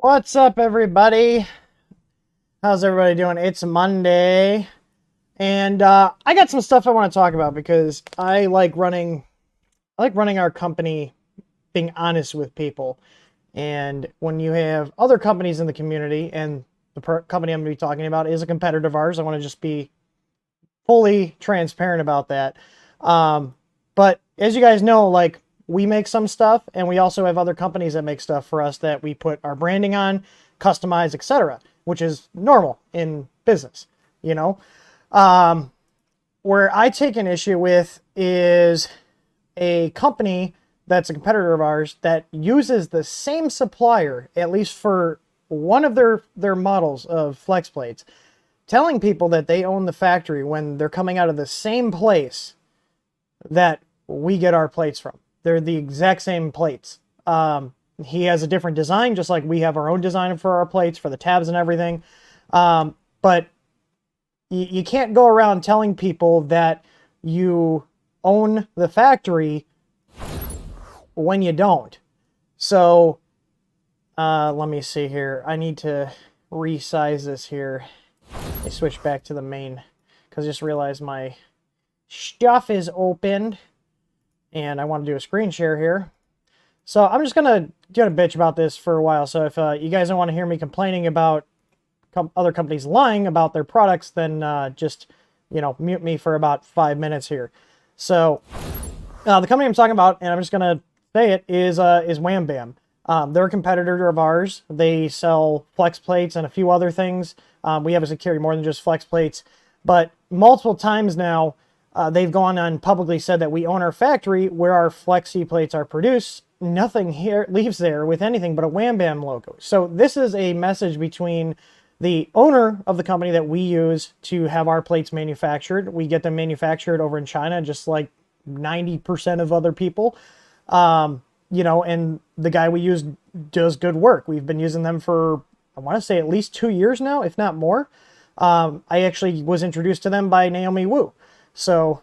What's up, everybody? How's everybody doing? It's Monday, and I got some stuff I want to talk about because I like running our company, being honest with people. And when you have other companies in the community, and the company I'm going to be talking about is a competitor of ours, I want to just be fully transparent about that. But as you guys know, like, we make some stuff, and we also have other companies that make stuff for us that we put our branding on, customize, etc., which is normal in business, you know. Where I take an issue with is a company that's a competitor of ours that uses the same supplier, at least for one of their models of flex plates, telling people that they own the factory when they're coming out of the same place that we get our plates from. They're the exact same plates. He has a different design, just like we have our own design for our plates, for the tabs and everything. But you can't go around telling people that you own the factory when you don't. So let me see here. I need to resize this here. I switch back to the main because I just realized my stuff is opened. And I want to do a screen share here. So I'm just going to bitch about this for a while. So if you guys don't want to hear me complaining about other companies lying about their products, then just, mute me for about 5 minutes here. So the company I'm talking about, and I'm just going to say it, is Wham Bam. They're a competitor of ours. They sell flex plates and a few other things. We obviously carry more than just flex plates. But multiple times now, they've gone and publicly said that we own our factory where our flexi plates are produced. Nothing here leaves there with anything but a Wham Bam logo. So this is a message between the owner of the company that we use to have our plates manufactured. We get them manufactured over in China, just like 90% of other people. And the guy we use does good work. We've been using them for, I want to say, at least 2 years now, if not more. I actually was introduced to them by Naomi Wu. So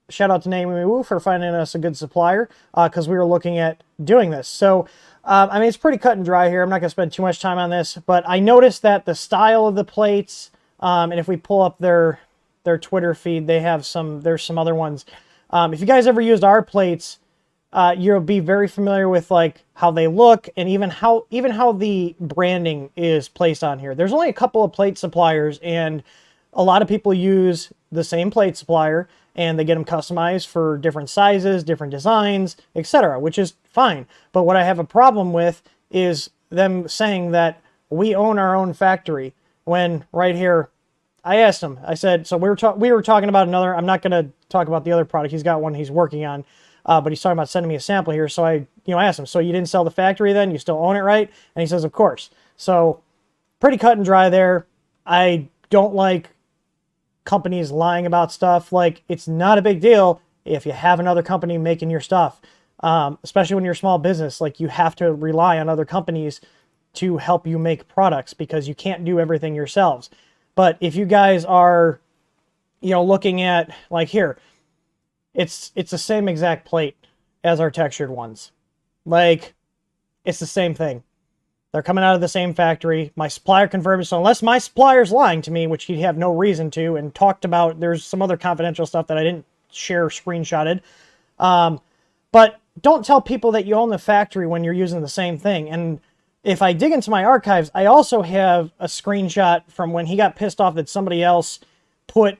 shout out to Naomi Wu for finding us a good supplier because we were looking at doing this. So, it's pretty cut and dry here. I'm not going to spend too much time on this, but I noticed that the style of the plates, and if we pull up their Twitter feed, there's some other ones. If you guys ever used our plates, you'll be very familiar with like how they look and even how the branding is placed on here. There's only a couple of plate suppliers, and a lot of people use the same plate supplier and they get them customized for different sizes, different designs, etc., which is fine. But what I have a problem with is them saying that we own our own factory when right here, I asked him, I said, so we were talking about another, I'm not going to talk about the other product. He's got one he's working on, but he's talking about sending me a sample here. So I asked him, so you didn't sell the factory then? You still own it, right? And he says, of course. So pretty cut and dry there. I don't like companies lying about stuff. Like, it's not a big deal if you have another company making your stuff, especially when you're a small business. Like, you have to rely on other companies to help you make products because you can't do everything yourselves. But if you guys are, looking at, like, here, it's the same exact plate as our textured ones. Like, it's the same thing. They're coming out of the same factory. My supplier confirmed it. So unless my supplier's lying to me, which he'd have no reason to, and talked about, there's some other confidential stuff that I didn't share screenshotted. But don't tell people that you own the factory when you're using the same thing. And if I dig into my archives, I also have a screenshot from when he got pissed off that somebody else put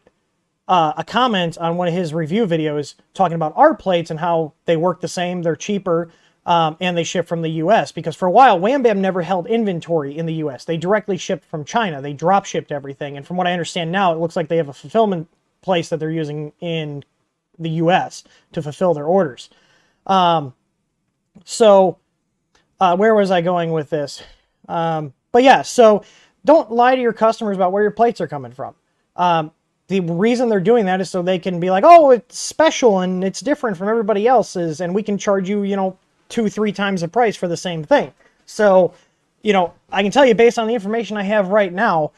a comment on one of his review videos talking about our plates and how they work the same, they're cheaper, and they ship from the U.S. Because for a while, Wham Bam never held inventory in the U.S. They directly shipped from China. They drop shipped everything. And from what I understand now, it looks like they have a fulfillment place that they're using in the U.S. to fulfill their orders. So where was I going with this? But yeah, so don't lie to your customers about where your plates are coming from. The reason they're doing that is so they can be like, oh, it's special and it's different from everybody else's, and we can charge you, 2-3 times the price for the same thing. So, I can tell you based on the information I have right now,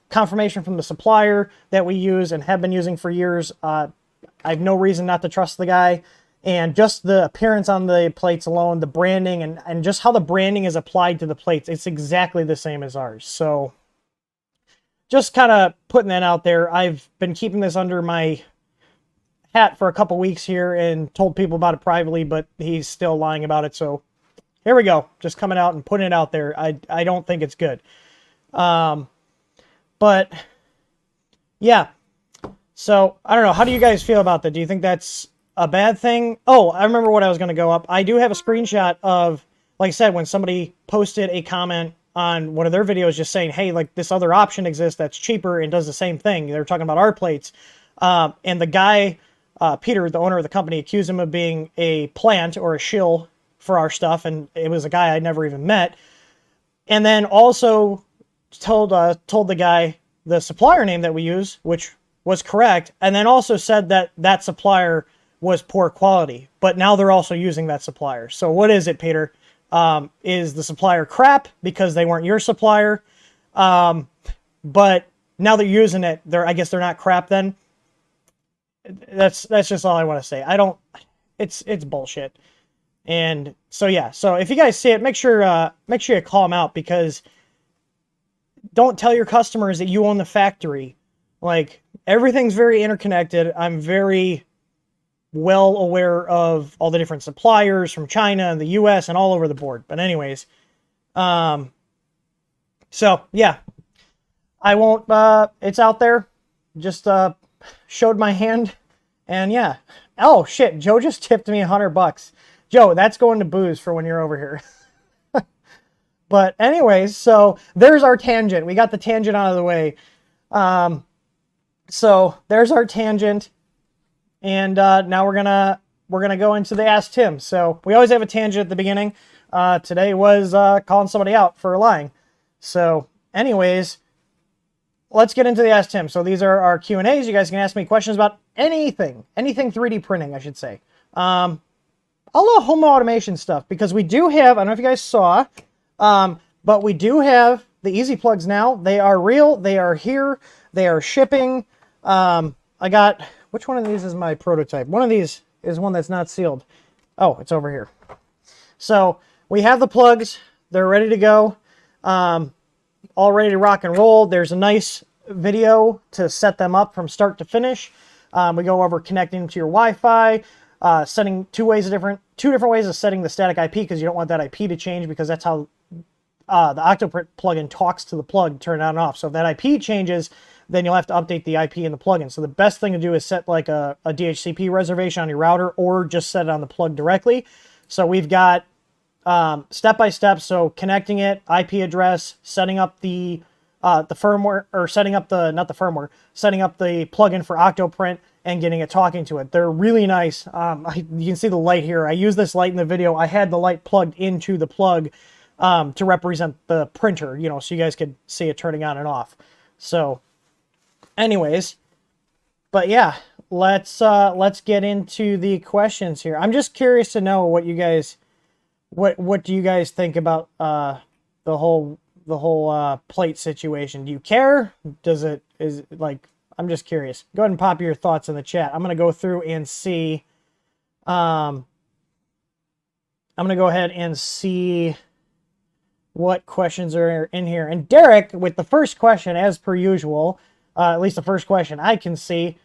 confirmation from the supplier that we use and have been using for years, I have no reason not to trust the guy. And just the appearance on the plates alone, the branding, and just how the branding is applied to the plates, it's exactly the same as ours. So just kind of putting that out there. I've been keeping this under my hat for a couple weeks here and told people about it privately, but he's still lying about it. So here we go. Just coming out and putting it out there. I don't think it's good. But yeah. So I don't know. How do you guys feel about that? Do you think that's a bad thing? Oh, I remember what I was going to go up. I do have a screenshot of, like I said, when somebody posted a comment on one of their videos just saying, hey, like this other option exists that's cheaper and does the same thing. They're talking about our plates. And the guy, Peter, the owner of the company, accused him of being a plant or a shill for our stuff. And it was a guy I'd never even met. And then also told the guy the supplier name that we use, which was correct. And then also said that that supplier was poor quality, but now they're also using that supplier. So what is it, Peter? Is the supplier crap because they weren't your supplier? But now they're using it, I guess they're not crap then. That's just all I want to say. It's bullshit. And so yeah, so if you guys see it, make sure you call them out, because don't tell your customers that you own the factory. Like, everything's very interconnected. I'm very well aware of all the different suppliers from China and the US and all over the board. But anyways, so yeah, I won't, it's out there. Just, showed my hand, and yeah. Oh shit, Joe just tipped me $100. Joe, that's going to booze for when you're over here. But anyways, so there's our tangent. We got the tangent out of the way. So there's our tangent. And now we're gonna go into the Ask Tim. So we always have a tangent at the beginning. Today was calling somebody out for lying. So anyways, let's get into the Ask Tim. So these are our Q&As. You guys can ask me questions about anything 3D printing, I should say. A lot of home automation stuff, because we do have, I don't know if you guys saw, but we do have the Easy Plugs now. They are real. They are here. They are shipping. I got, which one of these is my prototype? One of these is one that's not sealed. Oh, it's over here. So we have the plugs. They're ready to go. All ready to rock and roll. There's a nice video to set them up from start to finish. We go over connecting to your Wi-Fi, setting two different ways of setting the static IP, because you don't want that IP to change, because that's how the Octoprint plugin talks to the plug, turn it on and off. So if that IP changes, then you'll have to update the IP in the plugin. So the best thing to do is set like a DHCP reservation on your router, or just set it on the plug directly. So we've got step-by-step, so connecting it, IP address, setting up the firmware, or setting up the plugin for Octoprint, and getting it talking to it. They're really nice. You can see the light here. I use this light in the video. I had the light plugged into the plug to represent the printer, so you guys could see it turning on and off. So anyways, but yeah, let's get into the questions here. I'm just curious to know what you guys, what do you guys think about the whole plate situation? Do you care? I'm just curious. Go ahead and pop your thoughts in the chat. I'm going to go through and see. I'm going to go ahead and see what questions are in here. And Derek, with the first question, as per usual, at least the first question I can see,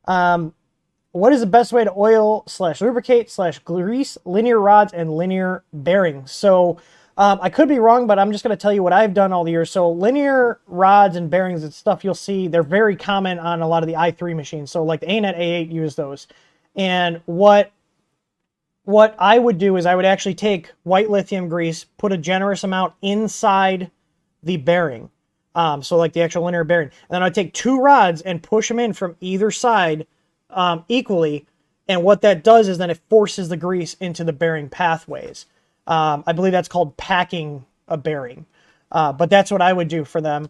what is the best way to oil / lubricate / grease linear rods and linear bearings? So I could be wrong, but I'm just going to tell you what I've done all the years. So linear rods and bearings and stuff you'll see, they're very common on a lot of the i3 machines. So like the ANET A8 use those. And what I would do is I would actually take white lithium grease, put a generous amount inside the bearing. So like the actual linear bearing. And then I'd take 2 rods and push them in from either side equally. And what that does is then it forces the grease into the bearing pathways. I believe that's called packing a bearing. But that's what I would do for them.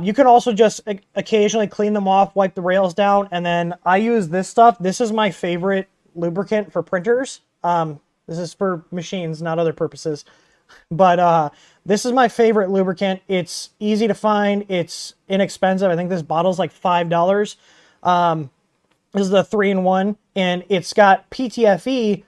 You can also just occasionally clean them off, wipe the rails down, and then I use this stuff. This is my favorite lubricant for printers. This is for machines, not other purposes. But this is my favorite lubricant. It's easy to find. It's inexpensive. I think this bottle's like $5. This is the 3-in-1, and it's got PTFE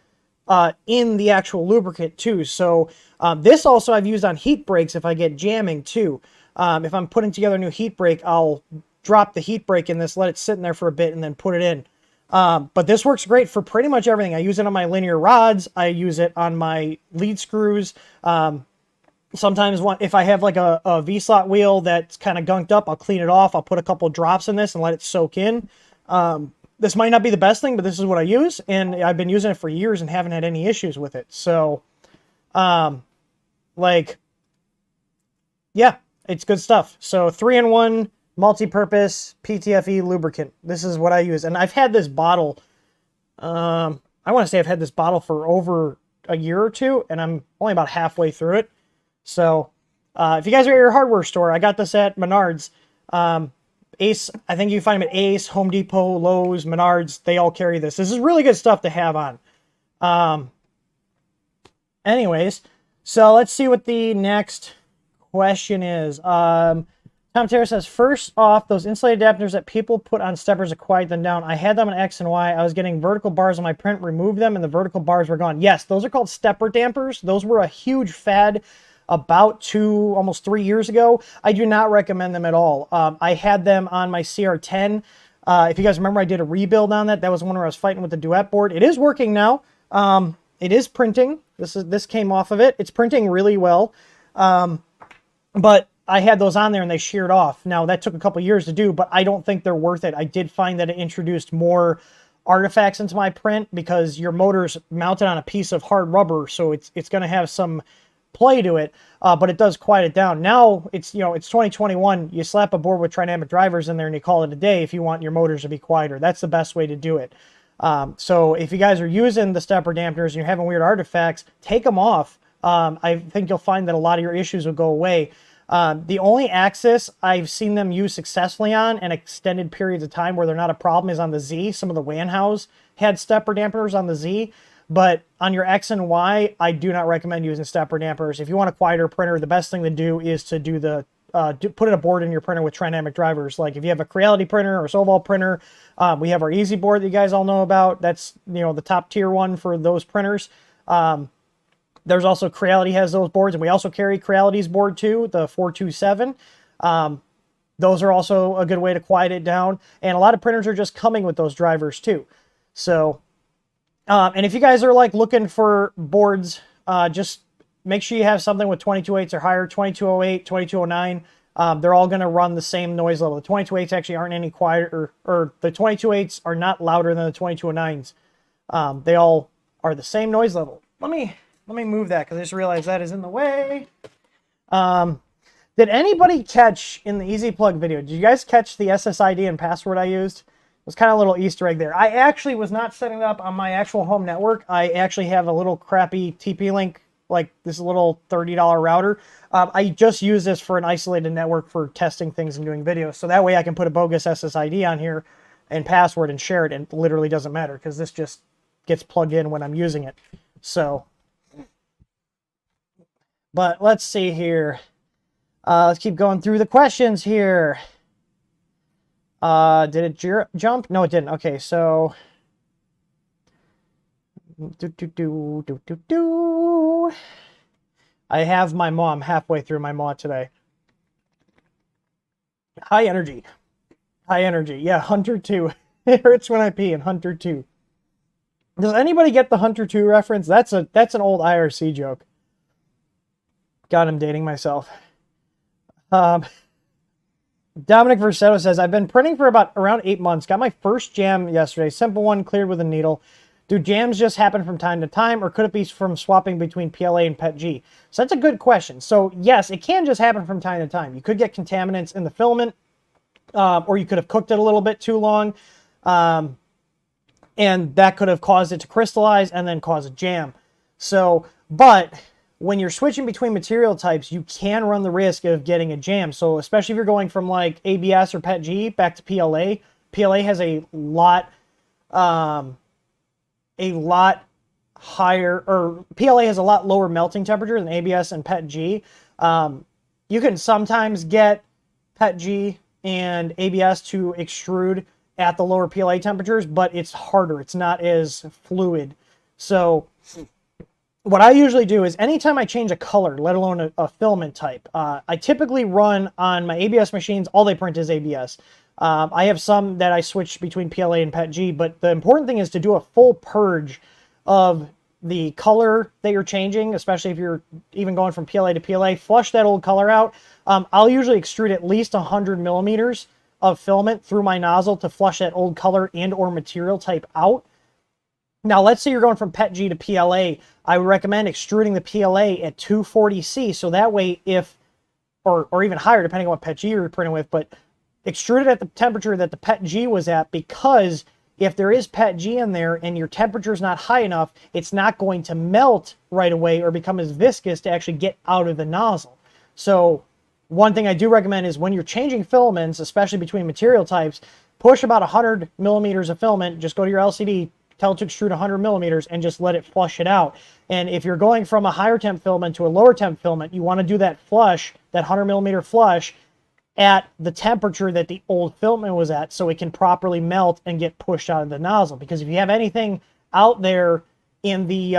in the actual lubricant too. So this also I've used on heat brakes if I get jamming too. If I'm putting together a new heat brake, I'll drop the heat brake in this, let it sit in there for a bit, and then put it in. But this works great for pretty much everything. I use it on my linear rods. I use it on my lead screws. Sometimes if I have like a V-slot wheel that's kind of gunked up, I'll clean it off. I'll put a couple drops in this and let it soak in. This might not be the best thing, but this is what I use, and I've been using it for years and haven't had any issues with it. So, like, yeah, it's good stuff. So 3-in-1 multi-purpose PTFE lubricant. This is what I use, and I've had this bottle. I want to say I've had this bottle for over a year or two, and I'm only about halfway through it. So, if you guys are at your hardware store, I got this at Menards. Ace, I think you can find them at Ace, Home Depot, Lowe's, Menards. They all carry this. This is really good stuff to have on. Anyways, so let's see what the next question is. Tom Terra says, first off, those insulated adapters that people put on steppers to quiet them down. I had them on X and Y. I was getting vertical bars on my print, removed them, and the vertical bars were gone. Yes, those are called stepper dampers. Those were a huge fad about almost 3 years ago. I do not recommend them at all. I had them on my CR10. If you guys remember, I did a rebuild on that. That was one where I was fighting with the Duet board. It is working now. It is printing. This came off of it. It's printing really well. But I had those on there and they sheared off. Now, that took a couple years to do, but I don't think they're worth it. I did find that it introduced more artifacts into my print because your motor's mounted on a piece of hard rubber, so it's going to have some play to it, but it does quiet it down. Now it's 2021. You slap a board with trinamic drivers in there and you call it a day if you want your motors to be quieter. That's the best way to do it. So if you guys are using the stepper dampers and you're having weird artifacts, take them off. I think you'll find that a lot of your issues will go away. The only axis I've seen them use successfully on and extended periods of time where they're not a problem is on the Z. Some of the Wanhouse had stepper dampers on the Z. But on your X and Y, I do not recommend using stepper dampers. If you want a quieter printer, the best thing to do is to put in a board in your printer with trinamic drivers. Like if you have a Creality printer or Solval printer, we have our Easy board that you guys all know about. That's the top tier one for those printers. There's also Creality has those boards, and we also carry Creality's board too, the 427. Those are also a good way to quiet it down. And a lot of printers are just coming with those drivers too. So. And if you guys are like looking for boards, just make sure you have something with 22.8s or higher, 2208, 2209. They're all going to run the same noise level. The 22.8s actually aren't any quieter, or the 22.8s are not louder than the 2209s. They all are the same noise level. Let me move that because I just realized that is in the way. Did anybody catch in the Easy Plug video? Did you guys catch the SSID and password I used? It was kind of a little Easter egg there. I actually was not setting it up on my actual home network. I actually have a little crappy TP-Link, like this little $30 router. I just use this for an isolated network for testing things and doing videos. So that way I can put a bogus SSID on here and password and share it, and it literally doesn't matter because this just gets plugged in when I'm using it. So, but let's see here. Let's keep going through the questions here. Did it jump? No, it didn't. Okay, so I have my mom halfway through my mod today. High energy. High energy. Yeah, Hunter 2. It hurts when I pee in Hunter 2. Does anybody get the Hunter 2 reference? That's an old IRC joke. God, I'm dating myself. Dominic Versetto says, I've been printing for around 8 months. Got my first jam yesterday. Simple one, cleared with a needle. Do jams just happen from time to time, or could it be from swapping between PLA and PETG? So that's a good question. So yes, it can just happen from time to time. You could get contaminants in the filament, or you could have cooked it a little bit too long, and that could have caused it to crystallize and then cause a jam. So, but when you're switching between material types, you can run the risk of getting a jam. So especially if you're going from like ABS or PETG back to PLA, PLA has a lot higher, or PLA has a lot lower melting temperature than ABS and PETG. You can sometimes get PETG and ABS to extrude at the lower PLA temperatures, but it's harder. It's not as fluid. So what I usually do is anytime I change a color, let alone a filament type, I typically run on my ABS machines. All they print is ABS. I have some that I switch between PLA and PETG, but the important thing is to do a full purge of the color that you're changing, especially if you're even going from PLA to PLA. Flush that old color out. I'll usually extrude at least 100 millimeters of filament through my nozzle to flush that old color and or material type out. Now, let's say you're going from PETG to PLA. I would recommend extruding the PLA at 240C, so that way if, or even higher, depending on what PETG you're printing with, but extrude it at the temperature that the PETG was at, because if there is PETG in there and your temperature is not high enough, it's not going to melt right away or become as viscous to actually get out of the nozzle. So one thing I do recommend is when you're changing filaments, especially between material types, push about 100 millimeters of filament, just go to your LCD, tell it to extrude 100 millimeters, and just let it flush it out. And if you're going from a higher temp filament to a lower temp filament, you want to do that flush, that 100 millimeter flush, at the temperature that the old filament was at, so it can properly melt and get pushed out of the nozzle. Because if you have anything out there in the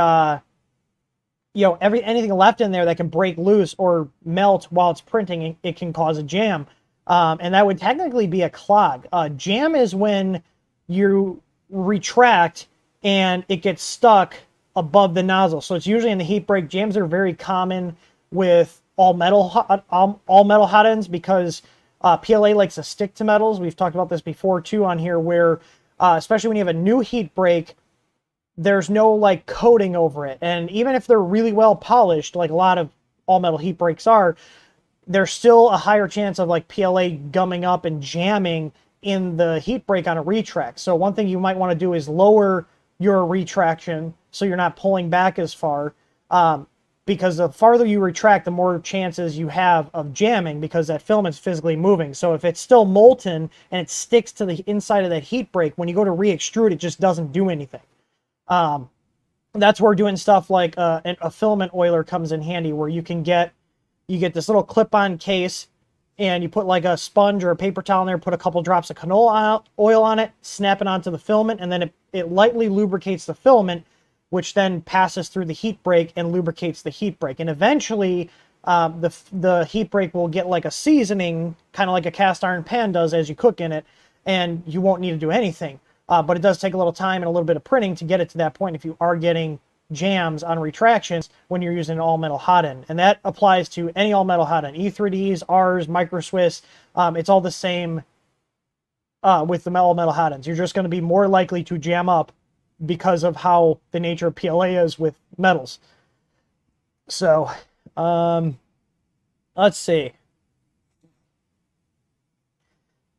anything left in there that can break loose or melt while it's printing, it can cause a jam, and that would technically be a clog. Jam is when you retract and it gets stuck above the nozzle, so it's usually in the heat break. Jams are very common with all metal hot ends, because PLA likes to stick to metals. We've talked about this before too on here, where especially when you have a new heat break, there's no like coating over it, and even if they're really well polished, like a lot of all metal heat breaks are, there's still a higher chance of like PLA gumming up and jamming in the heat break on a retract. So one thing you might want to do is lower your retraction so you're not pulling back as far, because the farther you retract, the more chances you have of jamming, because that filament's physically moving. So if it's still molten and it sticks to the inside of that heat break, when you go to re-extrude, it just doesn't do anything. That's where doing stuff like a filament oiler comes in handy, where you get this little clip-on case, and you put like a sponge or a paper towel in there, put a couple drops of canola oil on it, snap it onto the filament, and then it lightly lubricates the filament, which then passes through the heat break and lubricates the heat break. And eventually, the heat break will get like a seasoning, kind of like a cast iron pan does as you cook in it, and you won't need to do anything. But it does take a little time and a little bit of printing to get it to that point if you are getting jams on retractions when you're using an all-metal hot end. And that applies to any all-metal hot end. E3Ds, Rs, Micro Swiss, it's all the same with the all-metal hot ends. You're just going to be more likely to jam up because of how the nature of PLA is with metals. So, let's see.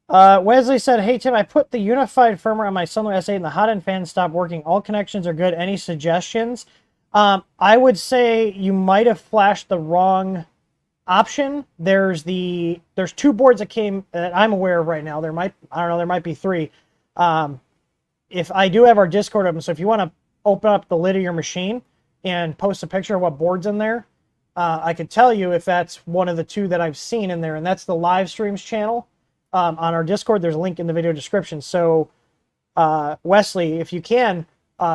Wesley said, "Hey Tim, I put the unified firmware on my Sunlight S8 and the hot end fan stopped working. All connections are good. Any suggestions?" I would say you might have flashed the wrong option. There's two boards that I'm aware of right now. There might be three. If I do have our Discord open, so if you want to open up the lid of your machine and post a picture of what board's in there, I could tell you if that's one of the two that I've seen in there, and that's the Livestreams channel. On our Discord, there's a link in the video description. So, Wesley, if you can,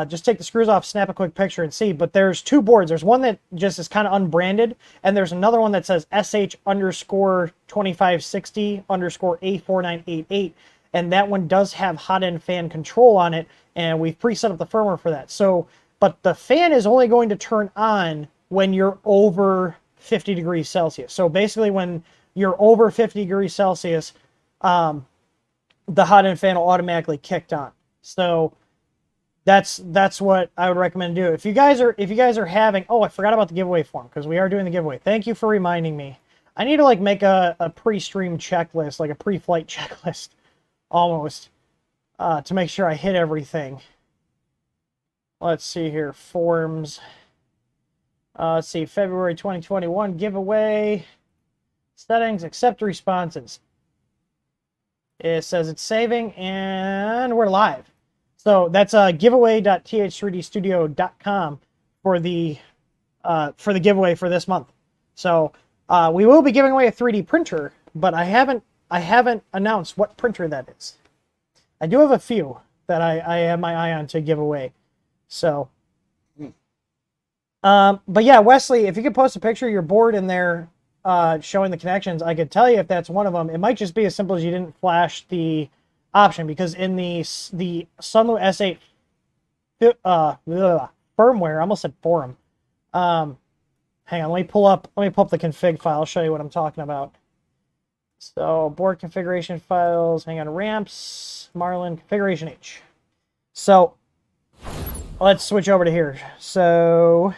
just take the screws off, snap a quick picture and see. But there's two boards. There's one that just is kind of unbranded, and there's another one that says SH_2560_A4988. And that one does have hot end fan control on it, and we've preset up the firmware for that. So, but the fan is only going to turn on when you're over 50 degrees Celsius. So basically when you're over 50 degrees Celsius, the hot end fan will automatically kick on. So that's what I would recommend do. If you guys are having, oh, I forgot about the giveaway form, because we are doing the giveaway. Thank you for reminding me. I need to like make a pre-stream checklist, like a pre-flight checklist almost, to make sure I hit everything. Let's see here, forms. Let's see, February 2021 giveaway. Settings, accept responses. It says it's saving, and we're live. So that's giveaway.th3dstudio.com for the giveaway for this month. So we will be giving away a 3D printer, but I haven't announced what printer that is. I do have a few that I have my eye on to give away. So But yeah, Wesley, if you could post a picture of your board in there showing the connections, I could tell you if that's one of them. It might just be as simple as you didn't flash the option, because in the Sunlu S8 firmware, I almost said forum. Hang on, let me pull up the config file. I'll show you what I'm talking about. So board configuration files, hang on, ramps, Marlin, configuration H. So let's switch over to here. So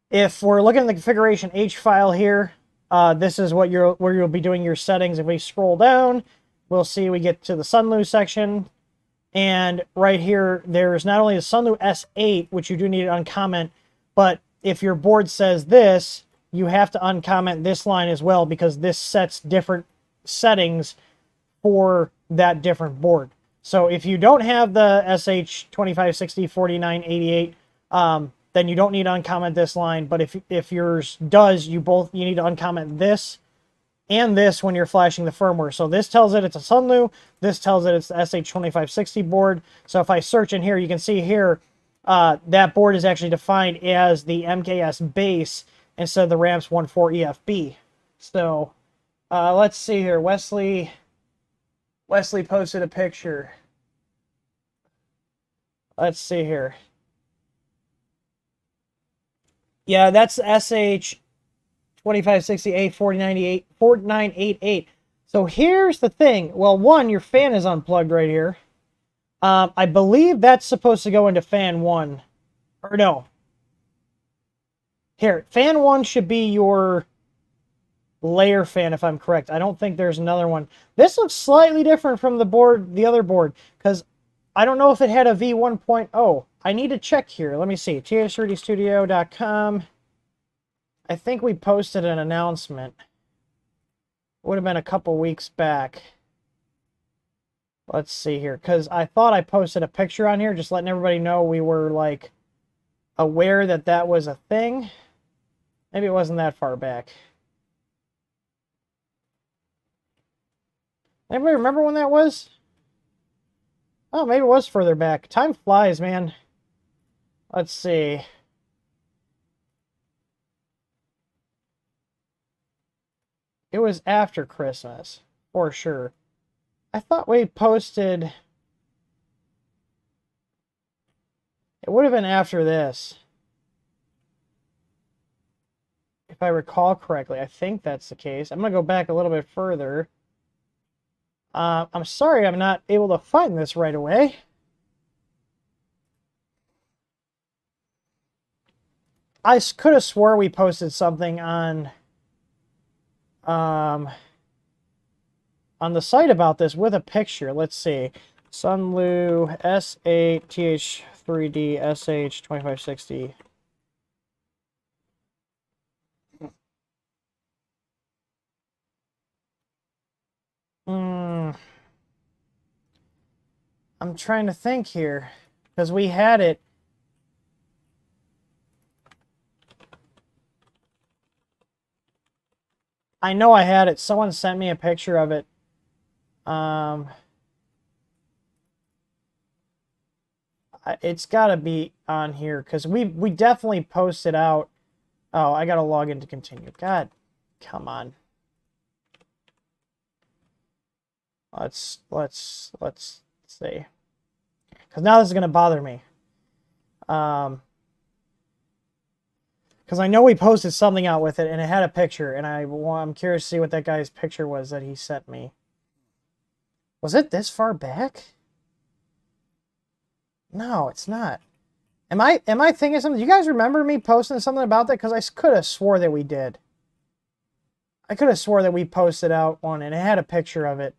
if we're looking at the configuration H file here, this is what where you'll be doing your settings. If we scroll down, we'll see we get to the Sunlu section. And right here, there's not only the Sunlu S8, which you do need to uncomment, but if your board says this, you have to uncomment this line as well, because this sets different settings for that different board. So if you don't have the SH25604988, then you don't need to uncomment this line. But if yours does, you need to uncomment this and this when you're flashing the firmware. So this tells it it's a Sunlu, this tells it it's the SH2560 board. So if I search in here, you can see here, that board is actually defined as the MKS base instead of the ramps 14 EFB. So let's see here. Wesley posted a picture. Let's see here. Yeah, that's SH2560A 4988. So here's the thing. Well, one, your fan is unplugged right here. I believe that's supposed to go into fan 1. Or no. Here, fan 1 should be your layer fan, if I'm correct. I don't think there's another one. This looks slightly different from the other board, because I don't know if it had a V1.0. I need to check here. Let me see. th3dstudio.com. I think we posted an announcement. Would have been a couple weeks back. Let's see here, because I thought I posted a picture on here, just letting everybody know we were, like, aware that that was a thing. Maybe it wasn't that far back. Anybody remember when that was? Oh, maybe it was further back. Time flies, man. Let's see. It was after Christmas, for sure. I thought we posted... It would have been after this. If I recall correctly, I think that's the case. I'm going to go back a little bit further. I'm sorry I'm not able to find this right away. I could have swore we posted something on the site about this with a picture. Let's see. Sunlu S8 TH3D SH2560. I'm trying to think here, because we had it. I know I had it. Someone sent me a picture of it. It's got to be on here, because we definitely posted out. Oh, I got to log in to continue. God, come on. Let's see. Because now this is going to bother me. Because I know we posted something out with it, and it had a picture, and I'm curious to see what that guy's picture was that he sent me. Was it this far back? No, it's not. Am I thinking something? Do you guys remember me posting something about that? Because I could have swore that we did. I could have swore that we posted out one, and it had a picture of it.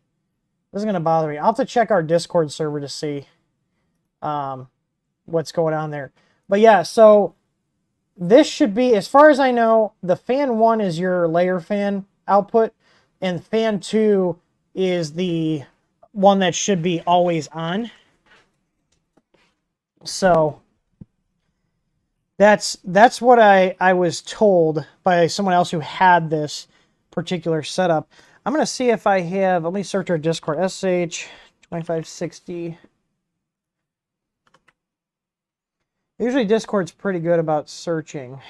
This is going to bother me. I'll have to check our Discord server to see what's going on there. But yeah, so this should be, as far as I know, the fan 1 is your layer fan output, and fan 2 is the one that should be always on. So that's what I was told by someone else who had this particular setup. I'm going to see if I have, let me search our Discord, SH2560. Usually Discord's pretty good about searching.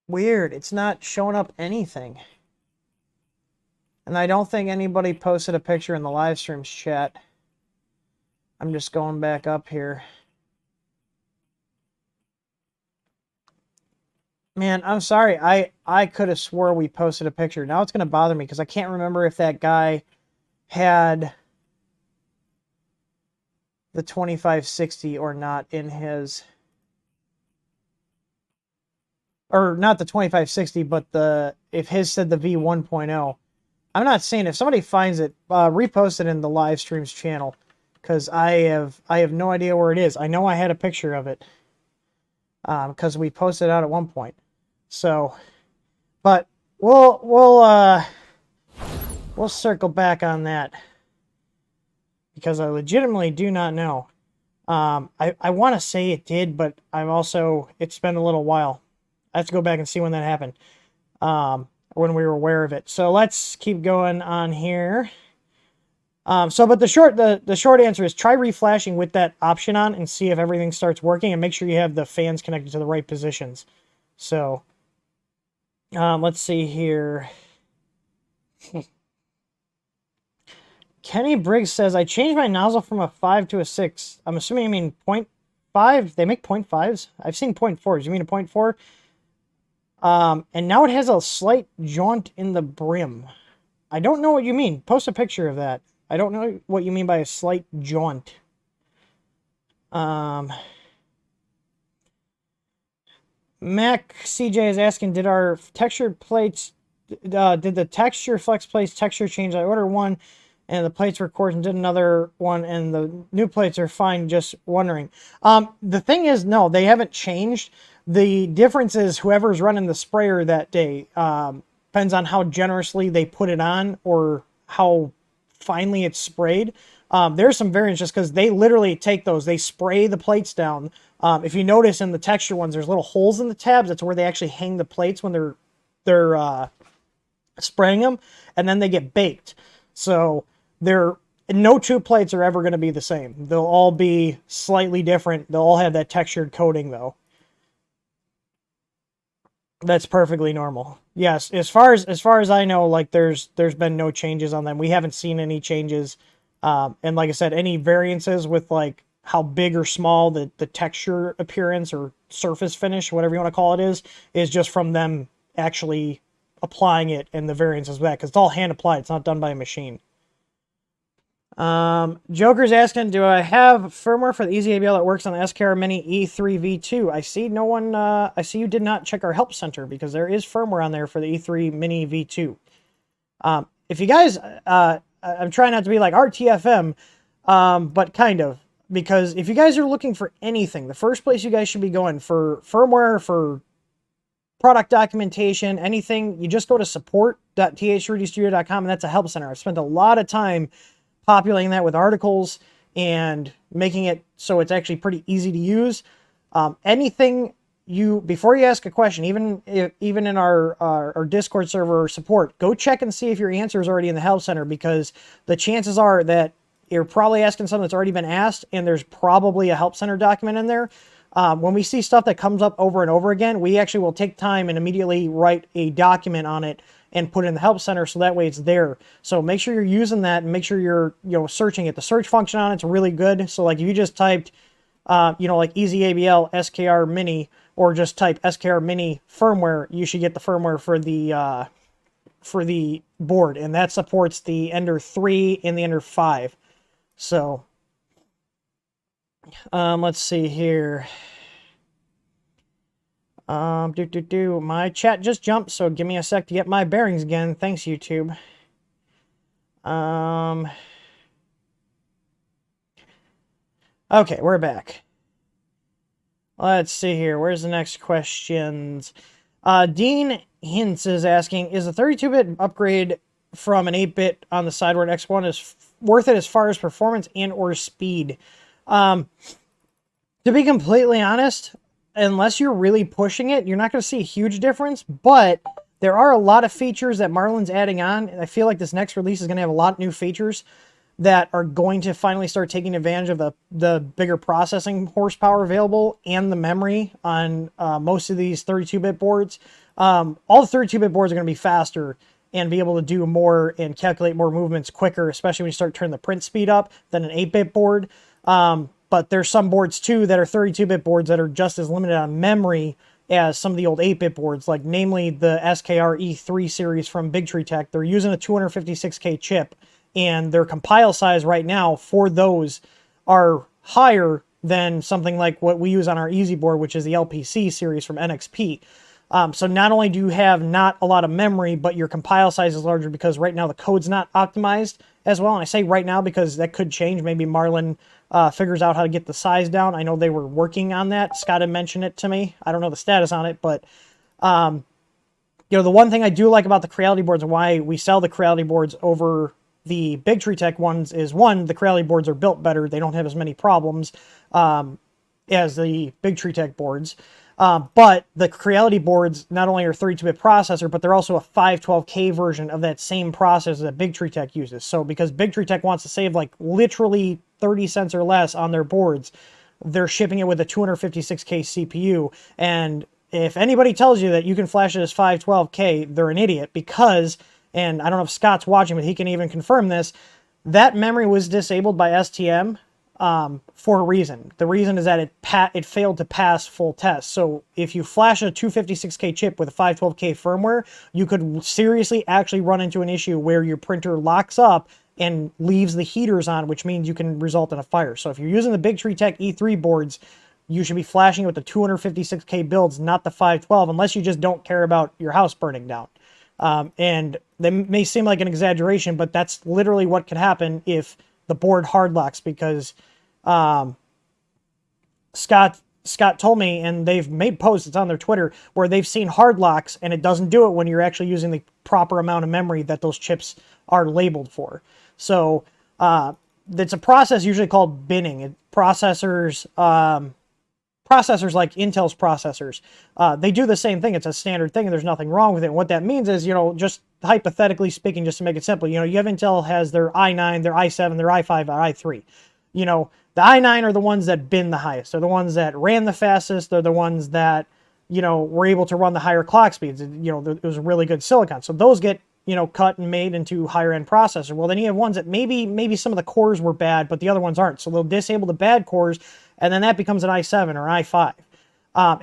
Weird. It's not showing up anything. And I don't think anybody posted a picture in the live streams chat. I'm just going back up here. Man, I'm sorry. I could have swore we posted a picture. Now it's going to bother me because I can't remember if that guy had the 2560 or not in his... Or not the 2560, but if his said the V1.0. I'm not saying, if somebody finds it, repost it in the live streams channel, because I have no idea where it is. I know I had a picture of it, because we posted out at one point. So, but we'll circle back on that, because I legitimately do not know. I want to say it did, but it's been a little while. I have to go back and see when that happened. When we were aware of it. So let's keep going on here. But the short answer is try reflashing with that option on and see if everything starts working, and make sure you have the fans connected to the right positions. So let's see here. Kenny Briggs says, I changed my nozzle from a 5 to a 6. I'm assuming you mean 0.5. They make 0.5s. I've seen 0.4s. You mean a 0.4? And now it has a slight jaunt in the brim. I don't know what you mean. Post a picture of that. I don't know what you mean by a slight jaunt. Mac CJ is asking, did our textured plates, did the texture flex plates texture change? I ordered one and the plates were coarse and did another one and the new plates are fine, just wondering. The thing is, no, they haven't changed. The difference is whoever's running the sprayer that day, depends on how generously they put it on or how finely it's sprayed. There's some variance just because they literally take those, they spray the plates down. If you notice in the texture ones, there's little holes in the tabs. That's where they actually hang the plates when they're spraying them, and then they get baked. So no two plates are ever going to be the same. They'll all be slightly different. They'll all have that textured coating though. That's perfectly normal. Yes, as far as I know, like there's been no changes on them. We haven't seen any changes. And like I said, any variances with like how big or small the texture appearance or surface finish, whatever you want to call it, is just from them actually applying it, and the variances of that, because it's all hand applied. It's not done by a machine. Joker's asking, do I have firmware for the Easy ABL that works on the SKR Mini E3 V2? I see no one, I see you did not check our help center, because there is firmware on there for the E3 Mini V2. If you guys, I'm trying not to be like RTFM, but kind of, because if you guys are looking for anything, the first place you guys should be going for firmware, for product documentation, anything, you just go to support.thrudystudio.com, and that's a help center. I've spent a lot of time populating that with articles and making it so it's actually pretty easy to use. Anything before you ask a question, even in our Discord server support, go check and see if your answer is already in the help center, because the chances are that you're probably asking something that's already been asked, and there's probably a help center document in there. When we see stuff that comes up over and over again, we actually will take time and immediately write a document on it and put it in the help center, so that way it's there. So make sure you're using that, and make sure you're searching it. The search function on it's really good. So like if you just typed like Easy ABL SKR Mini, or just type SKR Mini firmware, you should get the firmware for the board, and that supports the Ender 3 and the Ender 5. So let's see here. My chat just jumped, so give me a sec to get my bearings again. Thanks, YouTube. Okay, we're back. Let's see here. Where's the next questions? Dean Hintz is asking, is the 32-bit upgrade from an 8-bit on the sideboard X1 is worth it as far as performance and or speed? To be completely honest, unless you're really pushing it, you're not going to see a huge difference. But There are a lot of features that Marlin's adding on, and I feel like this next release is going to have a lot of new features that are going to finally start taking advantage of the bigger processing horsepower available and the memory on most of these 32-bit boards. All the 32-bit boards are going to be faster and be able to do more and calculate more movements quicker, especially when you start turning the print speed up than an 8-bit board. But there's some boards too that are 32-bit boards that are just as limited on memory as some of the old 8-bit boards, like namely the SKR E3 series from Big Tree Tech. They're using a 256K chip, and their compile size right now for those are higher than something like what we use on our Easy board, which is the LPC series from NXP. So not only do you have not a lot of memory, but your compile size is larger because right now the code's not optimized as well. And I say right now because that could change. Maybe Marlin figures out how to get the size down. I know they were working on that. Scott had mentioned it to me. I don't know the status on it, but you know, the one thing I do like about the Creality boards and why we sell the Creality boards over the Big Tree Tech ones is, one, the Creality boards are built better. They don't have as many problems as the Big Tree Tech boards. But the Creality boards not only are 32-bit processor, but they're also a 512K version of that same processor that Big Tree Tech uses. So because Big Tree Tech wants to save like literally 30 cents or less on their boards, they're shipping it with a 256K CPU. And if anybody tells you that you can flash it as 512K, they're an idiot because, and I don't know if Scott's watching, but he can even confirm this, that memory was disabled by STM for a reason. The reason is that it failed to pass full tests. So if you flash a 256K chip with a 512K firmware, you could seriously actually run into an issue where your printer locks up and leaves the heaters on, which means you can result in a fire. So if you're using the Big Tree Tech E3 boards, you should be flashing it with the 256K builds, not the 512, unless you just don't care about your house burning down. And that may seem like an exaggeration, but that's literally what could happen if the board hard locks, because Scott told me, and they've made posts, it's on their Twitter, where they've seen hard locks, and it doesn't do it when you're actually using the proper amount of memory that those chips are labeled for. So it's a process usually called binning. Processors like Intel's processors, they do the same thing. It's a standard thing, and there's nothing wrong with it. And what that means is, you know, just hypothetically speaking, just to make it simple, you know, you have Intel has their i9, their i7, their i5, their i3. You know, the i9 are the ones that bin the highest. They're the ones that ran the fastest. They're the ones that, you know, were able to run the higher clock speeds. You know, it was really good silicon. So those get, you know, cut and made into higher end processor. Well, then you have ones that maybe some of the cores were bad, but the other ones aren't. So they'll disable the bad cores, and then that becomes an i7 or an i5.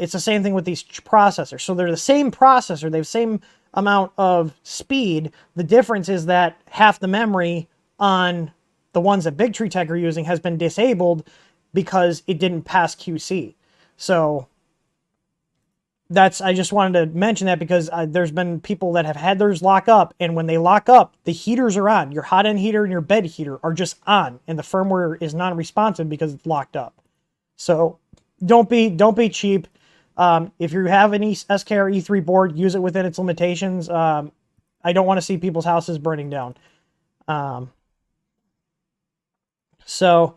It's the same thing with these processors. So they're the same processor. They have the same amount of speed. The difference is that half the memory on the ones that Big Tree Tech are using has been disabled because it didn't pass QC. So I just wanted to mention that because there's been people that have had theirs lock up, and when they lock up, the heaters are on. Your hot end heater and your bed heater are just on, and the firmware is non-responsive because it's locked up. So don't be cheap. If you have any SKR E3 board, use it within its limitations. I don't want to see people's houses burning down. So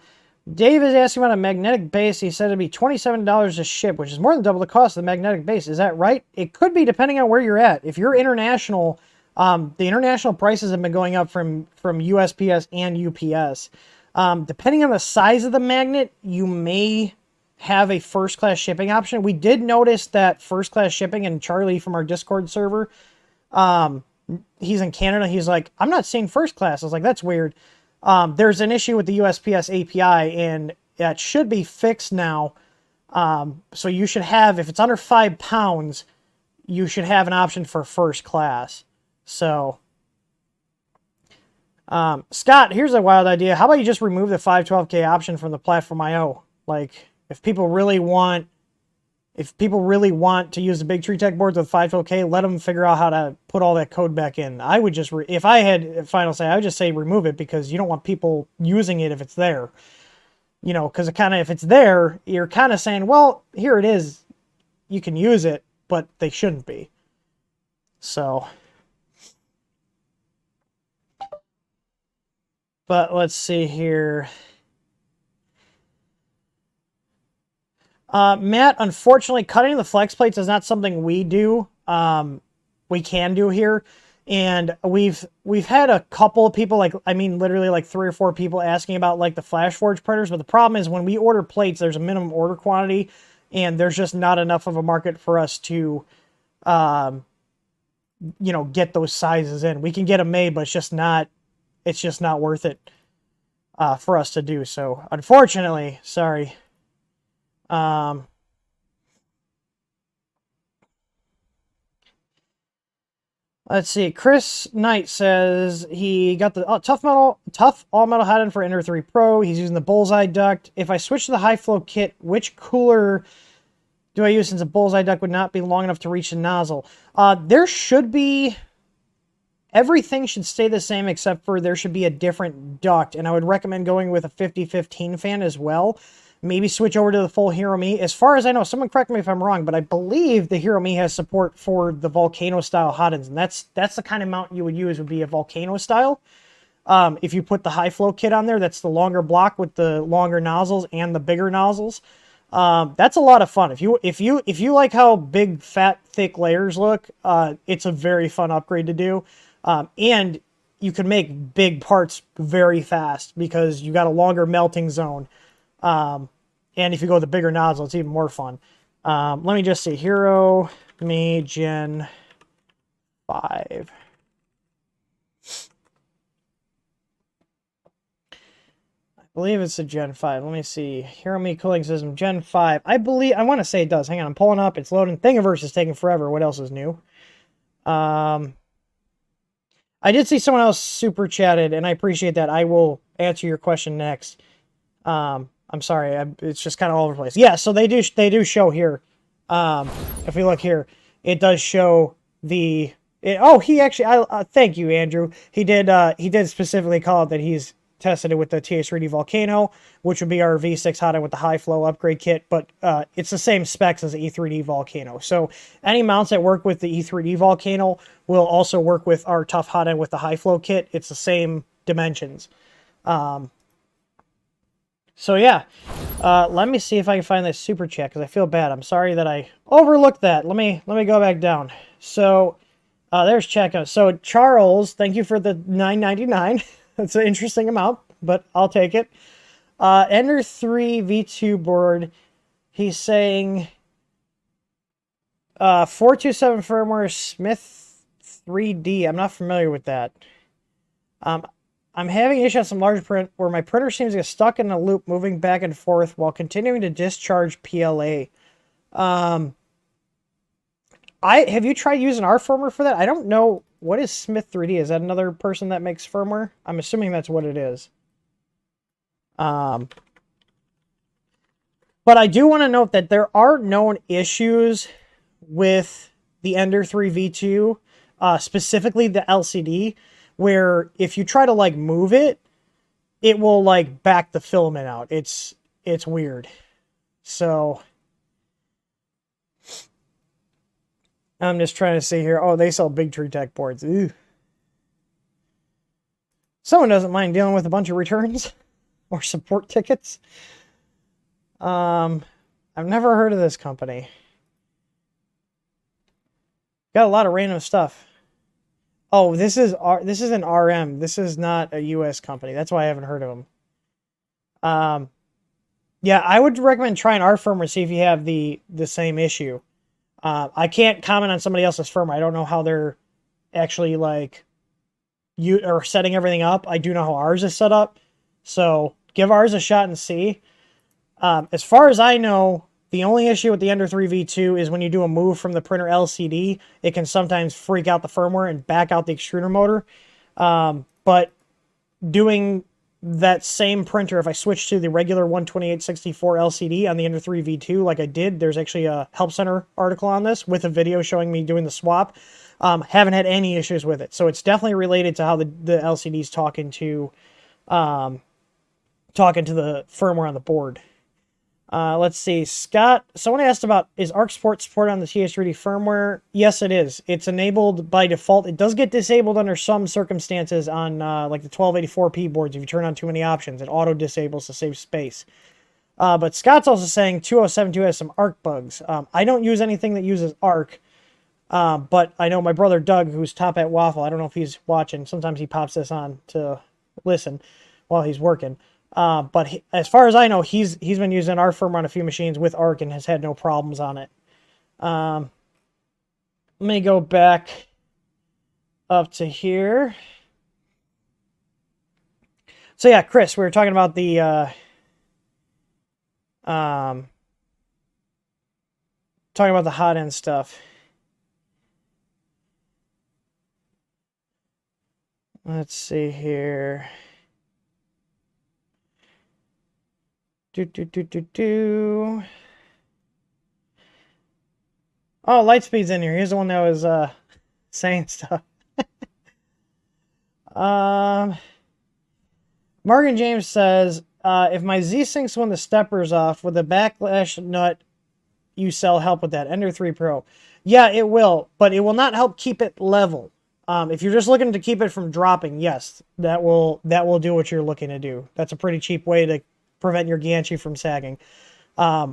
Dave is asking about a magnetic base. He said it'd be $27 to ship, which is more than double the cost of the magnetic base. Is that right? It could be, depending on where you're at. If you're international, the international prices have been going up from USPS and UPS. Depending on the size of the magnet, you may have a first class shipping option. We did notice that first class shipping, and Charlie from our Discord server, he's in Canada. He's like, I'm not seeing first class. I was like, that's weird. There's an issue with the USPS API, and that should be fixed now. So you should have, if it's under 5 pounds, you should have an option for first class. So, Scott, here's a wild idea. How about you just remove the 512K option from the Platform IO? Like, if people really want to use the Big Tree Tech boards with 512K, let them figure out how to put all that code back in. I would just, if I had final say, I would just say remove it, because you don't want people using it if it's there. You know, because if it's there, you're kind of saying, well, here it is. You can use it, but they shouldn't be. So, but let's see here. Matt, unfortunately, cutting the flex plates is not something we do. we can do here. And we've had a couple of people, like, I mean, literally like 3 or 4 people asking about like the FlashForge printers. But the problem is when we order plates, there's a minimum order quantity, and there's just not enough of a market for us to, you know, get those sizes in. We can get them made, but it's just not worth it for us to do. So unfortunately, sorry. Let's see. Chris Knight says he got the tough all metal hot end for Ender 3 Pro. He's using the Bullseye duct. If I switch to the high flow kit, which cooler do I use, since a Bullseye duct would not be long enough to reach the nozzle? There should be, everything should stay the same except for there should be a different duct. And I would recommend going with a 50-15 fan as well. Maybe switch over to the full Hero Me. As far as I know, someone correct me if I'm wrong, but I believe the Hero Me has support for the Volcano style hot ends, and that's the kind of mount you would use, would be a Volcano style. If you put the high flow kit on there, that's the longer block with the longer nozzles and the bigger nozzles. That's a lot of fun. If you like how big, fat, thick layers look, it's a very fun upgrade to do. And you can make big parts very fast because you got a longer melting zone. And if you go with the bigger nozzle, it's even more fun. Let me just see. Hero Me Gen 5. I believe it's a Gen 5. Let me see. Hero Me Cooling System Gen 5. I want to say it does. Hang on, I'm pulling up. It's loading. Thingiverse is taking forever. What else is new? I did see someone else super chatted, and I appreciate that. I will answer your question next. I'm sorry, it's just kind of all over the place. Yeah, so they do show here. If we look here, it does show the. He actually. Thank you, Andrew. He did specifically call out that he's tested it with the TH3D Volcano, which would be our V6 hot end with the high flow upgrade kit. But it's the same specs as the E3D Volcano. So any mounts that work with the E3D Volcano will also work with our tough hot end with the high flow kit. It's the same dimensions. So yeah, let me see if I can find this super chat, because I feel bad. I'm sorry that I overlooked that. Let me go back down. So there's checkout. So Charles, thank you for the $9.99. That's an interesting amount, but I'll take it. Ender 3 V2 board. He's saying 427 firmware Smith 3D. I'm not familiar with that. I'm having issues on some large print where my printer seems to get stuck in a loop moving back and forth while continuing to discharge PLA. Have you tried using our firmware for that? I don't know. What is Smith 3D? Is that another person that makes firmware? I'm assuming that's what it is. But I do want to note that there are known issues with the Ender 3 V2, specifically the LCD, where if you try to like move it, it will like back the filament out. It's weird. So I'm just trying to see here. Oh, they sell Big Tree Tech boards. Ew. Someone doesn't mind dealing with a bunch of returns or support tickets. I've never heard of this company. Got a lot of random stuff. Oh, this is an RM. This is not a US company. That's why I haven't heard of them. Yeah, I would recommend trying our firmware, see if you have the same issue. I can't comment on somebody else's firmware. I don't know how they're actually like you are setting everything up. I do know how ours is set up. So give ours a shot and see. As far as I know, the only issue with the Ender 3 V2 is when you do a move from the printer LCD, it can sometimes freak out the firmware and back out the extruder motor. But doing that same printer, if I switch to the regular 12864 LCD on the Ender 3 V2, like I did, there's actually a Help Center article on this with a video showing me doing the swap. Haven't had any issues with it. So it's definitely related to how the LCD's talking to the firmware on the board. Let's see. Scott, someone asked about, is Arc Support supported on the TH3D firmware? Yes, it is. It's enabled by default. It does get disabled under some circumstances on like the 1284p boards. If you turn on too many options, it auto disables to save space. But Scott's also saying 2072 has some Arc bugs. I don't use anything that uses Arc. But I know my brother Doug, who's top at Waffle, I don't know if he's watching. Sometimes he pops this on to listen while he's working. But as far as I know, he's been using our firmware on a few machines with ARC and has had no problems on it. Let me go back up to here. So yeah, Chris, we were talking about the hot end stuff. Let's see here. Oh, Lightspeed's in here. He's the one that was saying stuff. Morgan James says, if my Z-Syncs when the stepper's off, with the backlash nut you sell help with that? Ender 3 Pro. Yeah, it will, but it will not help keep it level. If you're just looking to keep it from dropping, yes, that will do what you're looking to do. That's a pretty cheap way to prevent your gantry from sagging.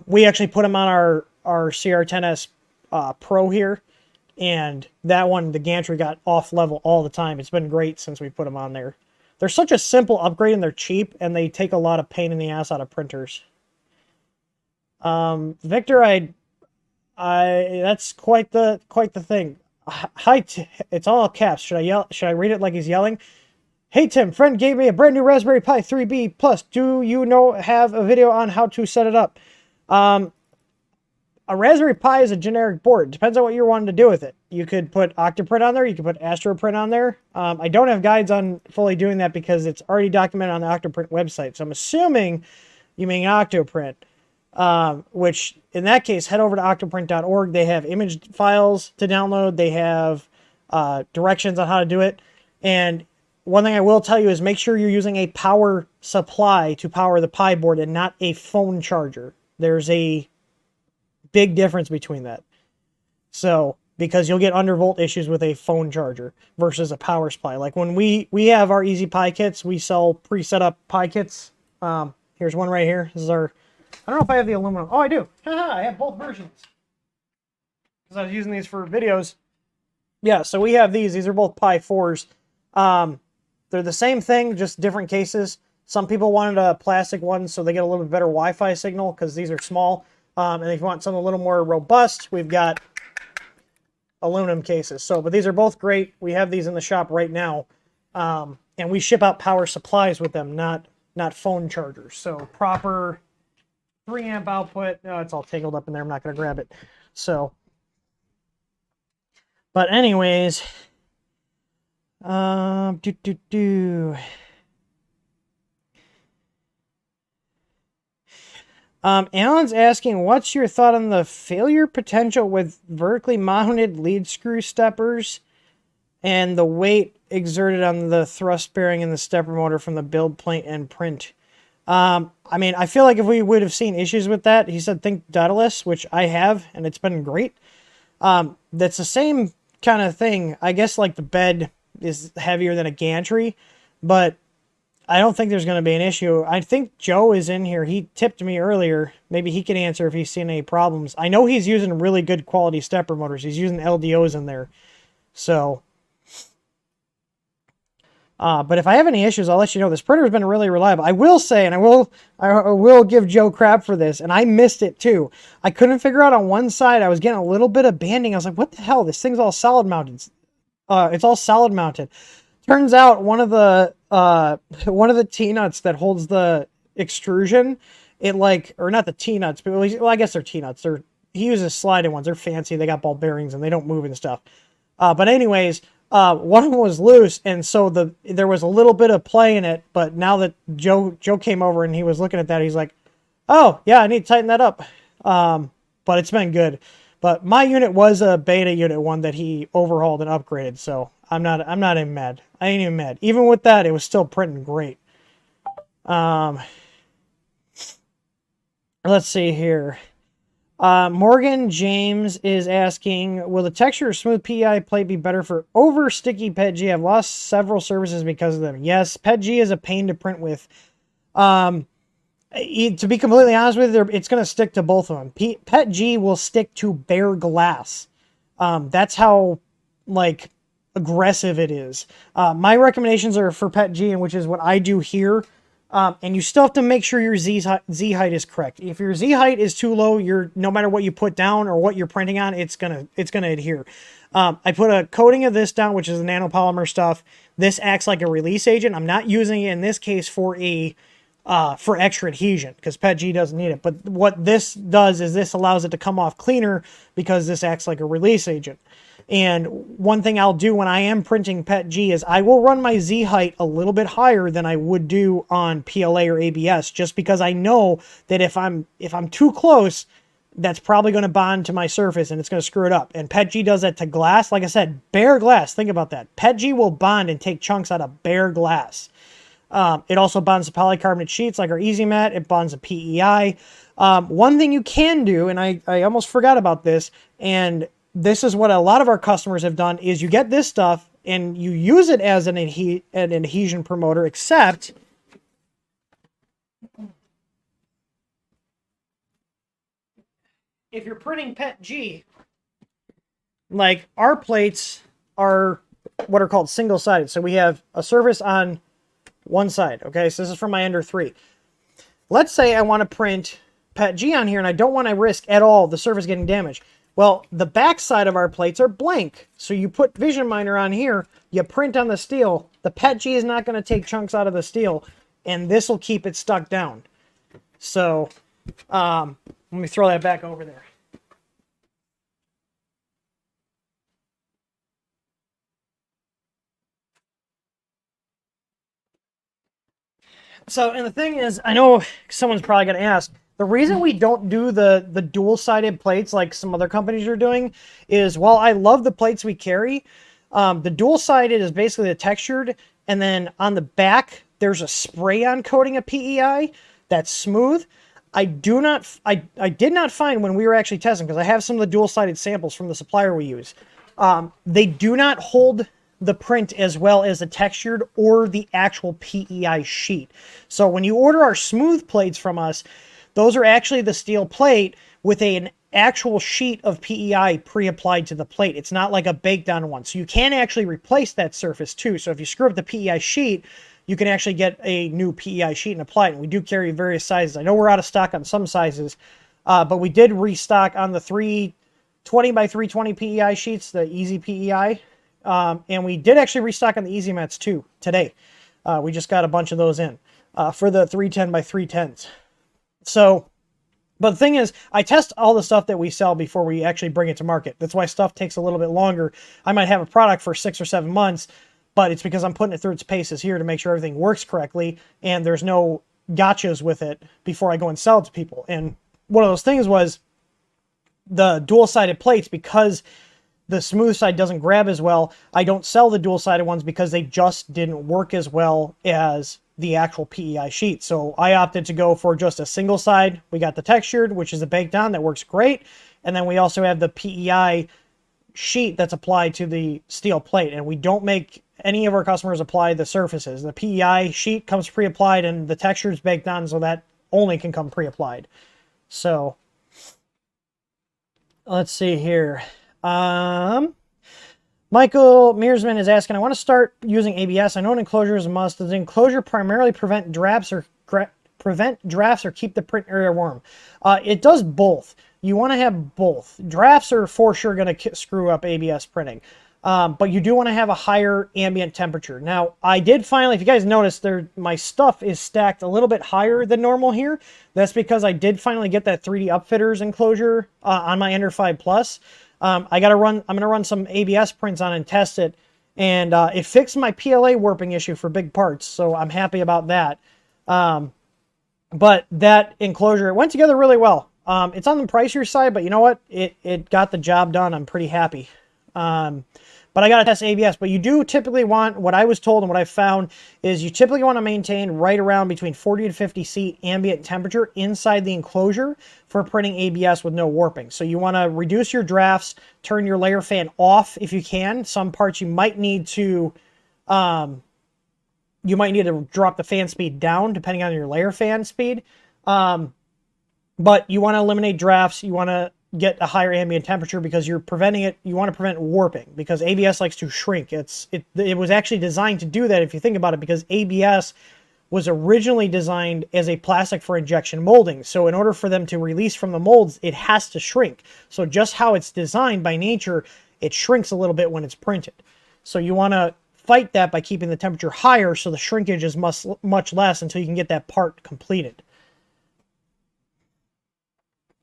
We actually put them on our CR10S Pro here, and that one, the gantry got off level all the time. It's been great since we put them on there. They're such a simple upgrade and they're cheap, and they take a lot of pain in the ass out of printers. Victor, that's quite the thing. Hi, it's all caps. Should I read it like he's yelling? Hey Tim, friend gave me a brand new Raspberry Pi 3B Plus. Do you have a video on how to set it up? A Raspberry Pi is a generic board. Depends on what you're wanting to do with it. You could put Octoprint on there. You could put AstroPrint on there. I don't have guides on fully doing that because it's already documented on the Octoprint website. So I'm assuming you mean Octoprint, which in that case, head over to octoprint.org. They have image files to download. They have directions on how to do it. And one thing I will tell you is make sure you're using a power supply to power the Pi board and not a phone charger. There's a big difference between that. So, because you'll get undervolt issues with a phone charger versus a power supply. Like when we have our Easy Pi kits, we sell pre-set up Pi kits. Here's one right here. This is our, I don't know if I have the aluminum. Oh, I do. I have both versions. Because I was using these for videos. Yeah, so we have these. These are both Pi 4s. They're the same thing, just different cases. Some people wanted a plastic one so they get a little bit better Wi-Fi signal because these are small. And if you want something a little more robust, we've got aluminum cases. So, but these are both great. We have these in the shop right now. And we ship out power supplies with them, not phone chargers. So proper 3 amp output. Oh, it's all tangled up in there. I'm not going to grab it. So, but anyways, Alan's asking, what's your thought on the failure potential with vertically mounted lead screw steppers and the weight exerted on the thrust bearing and the stepper motor from the build plate and print? I mean, I feel like if we would have seen issues with that, he said think Daedalus, which I have, and it's been great. That's the same kind of thing. I guess like the bed is heavier than a gantry, but I don't think there's going to be an issue. I think Joe is in here. He tipped me earlier. Maybe he can answer if he's seen any problems. I know he's using really good quality stepper motors. He's using LDOs in there. So, but if I have any issues, I'll let you know. This printer has been really reliable. I will say, and I will give Joe crap for this, and I missed it too. I couldn't figure out on one side. I was getting a little bit of banding. I was like, what the hell? This thing's all solid mounted. It's all solid mounted. Turns out one of the T-nuts that holds the extrusion, or not the T-nuts, but well, I guess they're T-nuts. He uses sliding ones. They're fancy. They got ball bearings and they don't move and stuff. But anyways, one of them was loose, and so there was a little bit of play in it. But now that Joe came over and he was looking at that, he's like, "Oh yeah, I need to tighten that up." But it's been good. But my unit was a beta unit one that he overhauled and upgraded, so I'm not even mad. I ain't even mad. Even with that, it was still printing great. Let's see here. Morgan James is asking, will the texture or smooth PEI plate be better for over sticky PETG? I've lost several services because of them. Yes, PETG is a pain to print with. To be completely honest with you, it's going to stick to both of them. PETG will stick to bare glass. That's how, like, aggressive it is. My recommendations are for PETG, and which is what I do here. And you still have to make sure your Z height is correct. If your Z height is too low, no matter what you put down or what you're printing on, it's gonna adhere. I put a coating of this down, which is the nanopolymer stuff. This acts like a release agent. I'm not using it in this case for extra adhesion because PETG doesn't need it. But what this does is this allows it to come off cleaner because this acts like a release agent. And one thing I'll do when I am printing PETG is I will run my Z height a little bit higher than I would do on PLA or ABS, just because I know that if I'm too close, that's probably going to bond to my surface and it's going to screw it up. And PETG does that to glass. Like I said, bare glass. Think about that. PETG will bond and take chunks out of bare glass. It also bonds to polycarbonate sheets like our Easy Mat. It bonds to PEI. One thing you can do, and I almost forgot about this, and this is what a lot of our customers have done, is you get this stuff and you use it as an adhesion promoter, except if you're printing PETG, like our plates are what are called single-sided. So we have a surface on one side, okay? So this is for my Ender 3. Let's say I want to print PETG on here and I don't want to risk at all the surface getting damaged. Well, the back side of our plates are blank. So you put Vision Miner on here, you print on the steel, the PETG is not going to take chunks out of the steel, and this will keep it stuck down. So, let me throw that back over there. So, and the thing is, I know someone's probably going to ask, the reason we don't do the dual-sided plates like some other companies are doing is, while I love the plates we carry, the dual-sided is basically the textured, and then on the back, there's a spray-on coating of PEI that's smooth. I did not find when we were actually testing, because I have some of the dual-sided samples from the supplier we use, they do not hold the print as well as the textured or the actual PEI sheet. So when you order our smooth plates from us, those are actually the steel plate with an actual sheet of PEI pre-applied to the plate. It's not like a baked on one. So you can actually replace that surface too. So if you screw up the PEI sheet, you can actually get a new PEI sheet and apply it. And we do carry various sizes. I know we're out of stock on some sizes, but we did restock on the 320 by 320 PEI sheets, the Easy PEI. And we did actually restock on the Easy Mats too today. We just got a bunch of those in for the 310 by 310s. So, but the thing is, I test all the stuff that we sell before we actually bring it to market. That's why stuff takes a little bit longer. I might have a product for 6 or 7 months, but it's because I'm putting it through its paces here to make sure everything works correctly and there's no gotchas with it before I go and sell it to people. And one of those things was the dual-sided plates, because the smooth side doesn't grab as well. I don't sell the dual-sided ones because they just didn't work as well as the actual PEI sheet. So I opted to go for just a single side. We got the textured, which is a baked on that works great. And then we also have the PEI sheet that's applied to the steel plate. And we don't make any of our customers apply the surfaces. The PEI sheet comes pre-applied and the texture is baked on, so that only can come pre-applied. So let's see here. Michael Mearsman is asking, I want to start using ABS. I know an enclosure is a must. Does the enclosure primarily prevent drafts or keep the print area warm? It does both. You want to have both. Drafts are for sure going to screw up ABS printing. But you do want to have a higher ambient temperature. Now, I did finally, if you guys noticed, my stuff is stacked a little bit higher than normal here. That's because I did finally get that 3D Upfitters enclosure on my Ender 5 Plus. I'm going to run some ABS prints on and test it. And it fixed my PLA warping issue for big parts, so I'm happy about that. But that enclosure, it went together really well. It's on the pricier side, but you know what? It got the job done. I'm pretty happy. But I got to test ABS. But you do typically want, what I was told and what I found, is you typically want to maintain right around between 40 to 50 C ambient temperature inside the enclosure for printing ABS with no warping. So you want to reduce your drafts, turn your layer fan off if you can. Some parts you might need to drop the fan speed down depending on your layer fan speed. But you want to eliminate drafts. You want to get a higher ambient temperature because you're preventing it. You want to prevent warping because ABS likes to shrink. It was actually designed to do that if you think about it, because ABS was originally designed as a plastic for injection molding. So in order for them to release from the molds, it has to shrink. So just how it's designed by nature, it shrinks a little bit when it's printed. So you want to fight that by keeping the temperature higher so the shrinkage is much less until you can get that part completed.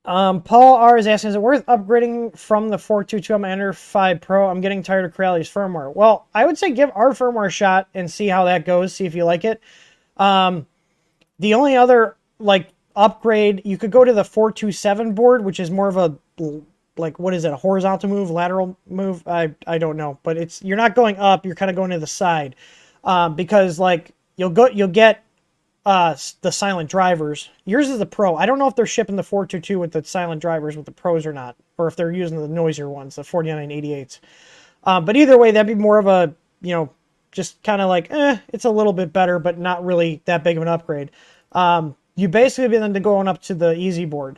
Paul R is asking, is it worth upgrading from the 422 on my Ender 5 Pro? I'm getting tired of Corelli's firmware. Well, I would say give our firmware a shot and see how that goes, see if you like it. The only other, like, upgrade, you could go to the 427 board, which is more of a, like, what is it, a horizontal move, lateral move? I don't know, but you're not going up, you're kind of going to the side. Because, like, you'll get the silent drivers. Yours is the Pro. I don't know if they're shipping the 422 with the silent drivers with the Pros or not, or if they're using the noisier ones, the 4988s. But either way, that'd be more of a, you know, just kind of like, it's a little bit better, but not really that big of an upgrade. You basically be then going up to the easy board,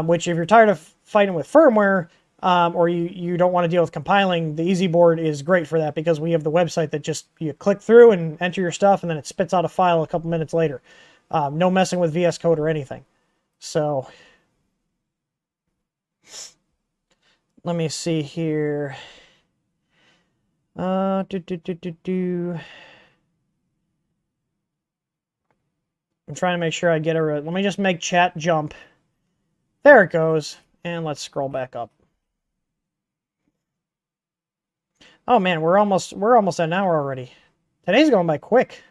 which if you're tired of fighting with firmware, or you don't want to deal with compiling, the easy board is great for that because we have the website that just you click through and enter your stuff and then it spits out a file a couple minutes later. No messing with VS Code or anything. So let me see here. I'm trying to make sure I get a. Let me just make chat jump. There it goes. And let's scroll back up. Oh man, we're almost at an hour already. Today's going by quick.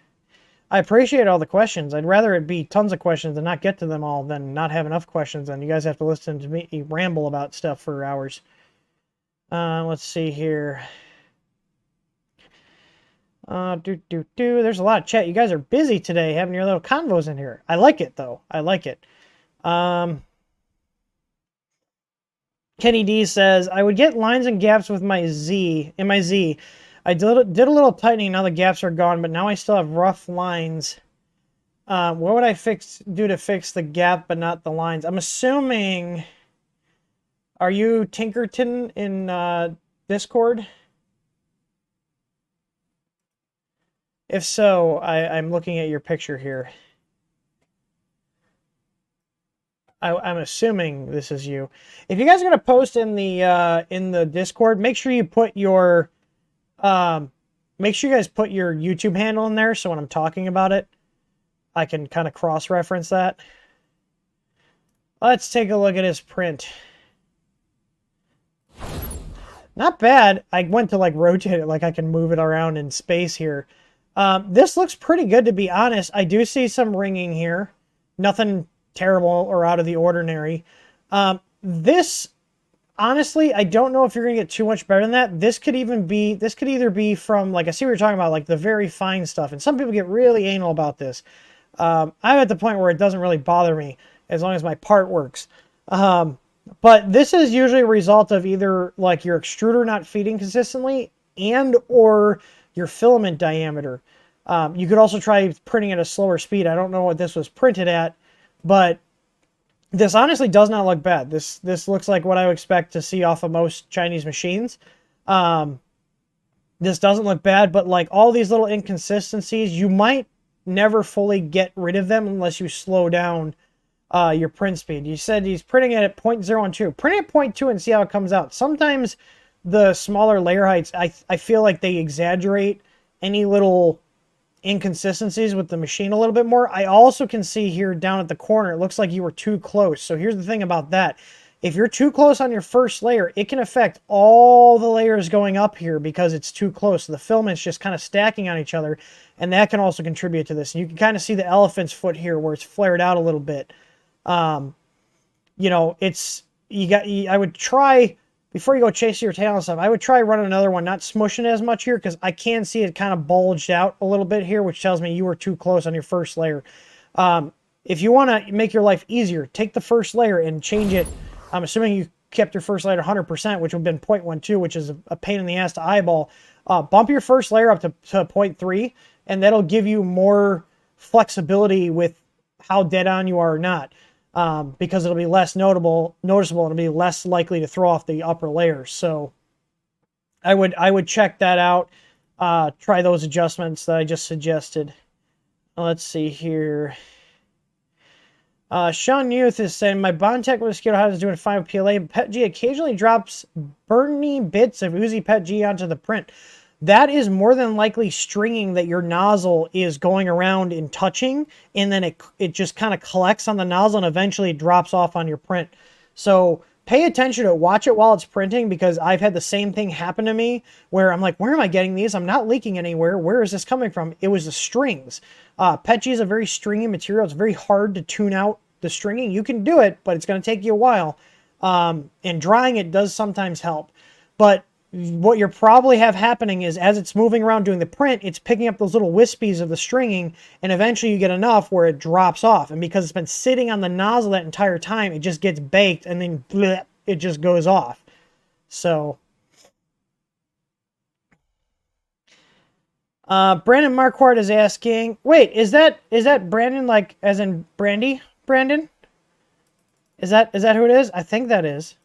I appreciate all the questions. I'd rather it be tons of questions and not get to them all than not have enough questions and you guys have to listen to me ramble about stuff for hours. Let's see here. There's a lot of chat. You guys are busy today having your little convos in here. I like it though. I like it. Kenny D says, I would get lines and gaps with my Z. I did a little tightening, now the gaps are gone, but now I still have rough lines. What would I do to fix the gap but not the lines? I'm assuming... Are you Tinkerton in Discord? If so, I'm looking at your picture here. I'm assuming this is you. If you guys are gonna post in the Discord, make sure you put your make sure you guys put your YouTube handle in there so when I'm talking about it, I can kind of cross-reference that. Let's take a look at his print. Not bad. I went to like rotate it, like I can move it around in space here. This looks pretty good, to be honest. I do see some ringing here. Nothing terrible or out of the ordinary. This, honestly, I don't know if you're going to get too much better than that. This could either be from, like, I see what you're talking about, like the very fine stuff. And some people get really anal about this. I'm at the point where it doesn't really bother me as long as my part works. But this is usually a result of either like your extruder not feeding consistently and or your filament diameter. You could also try printing at a slower speed. I don't know what this was printed at, but this honestly does not look bad. This looks like what I would expect to see off of most Chinese machines. This doesn't look bad, but like all these little inconsistencies, you might never fully get rid of them unless you slow down your print speed. You said he's printing it at 0.02. Print it at 0.2 and see how it comes out. Sometimes the smaller layer heights, I feel like they exaggerate any little inconsistencies with the machine a little bit more. I also can see here down at the corner, it looks like you were too close. So here's the thing about that. If you're too close on your first layer, it can affect all the layers going up here because it's too close. So the filament's just kind of stacking on each other, and that can also contribute to this. And you can kind of see the elephant's foot here where it's flared out a little bit. You know, I would try, before you go chasing your tail and stuff, I would try running another one, not smushing it as much here, because I can see it kind of bulged out a little bit here, which tells me you were too close on your first layer. If you want to make your life easier, take the first layer and change it. I'm assuming you kept your first layer 100%, which would have been 0.12, which is a pain in the ass to eyeball. Bump your first layer up to 0.3, and that'll give you more flexibility with how dead on you are or not. because it'll be less noticeable, and it'll be less likely to throw off the upper layers. So I would check that out. Try those adjustments that I just suggested. Let's see here. Sean Youth is saying, my Bondtech mosquito house is doing fine with PLA, but PETG occasionally drops burning bits of Uzi PETG onto the print. That is more than likely stringing that your nozzle is going around and touching, and then it just kind of collects on the nozzle and eventually drops off on your print. So pay attention to it. Watch it while it's printing, because I've had the same thing happen to me where I'm like, where am I getting these? I'm not leaking anywhere. Where is this coming from? It was the strings. PETG is a very stringy material. It's very hard to tune out the stringing. You can do it, but it's going to take you a while. And drying it does sometimes help. But what you're probably have happening is, as it's moving around doing the print, it's picking up those little wispies of the stringing, and eventually you get enough where it drops off. And because it's been sitting on the nozzle that entire time, it just gets baked, and then bleh, it just goes off. So Brandon Marquardt is asking, wait, is that Brandon, like as in Brandy? Brandon? Is that who it is? I think that is.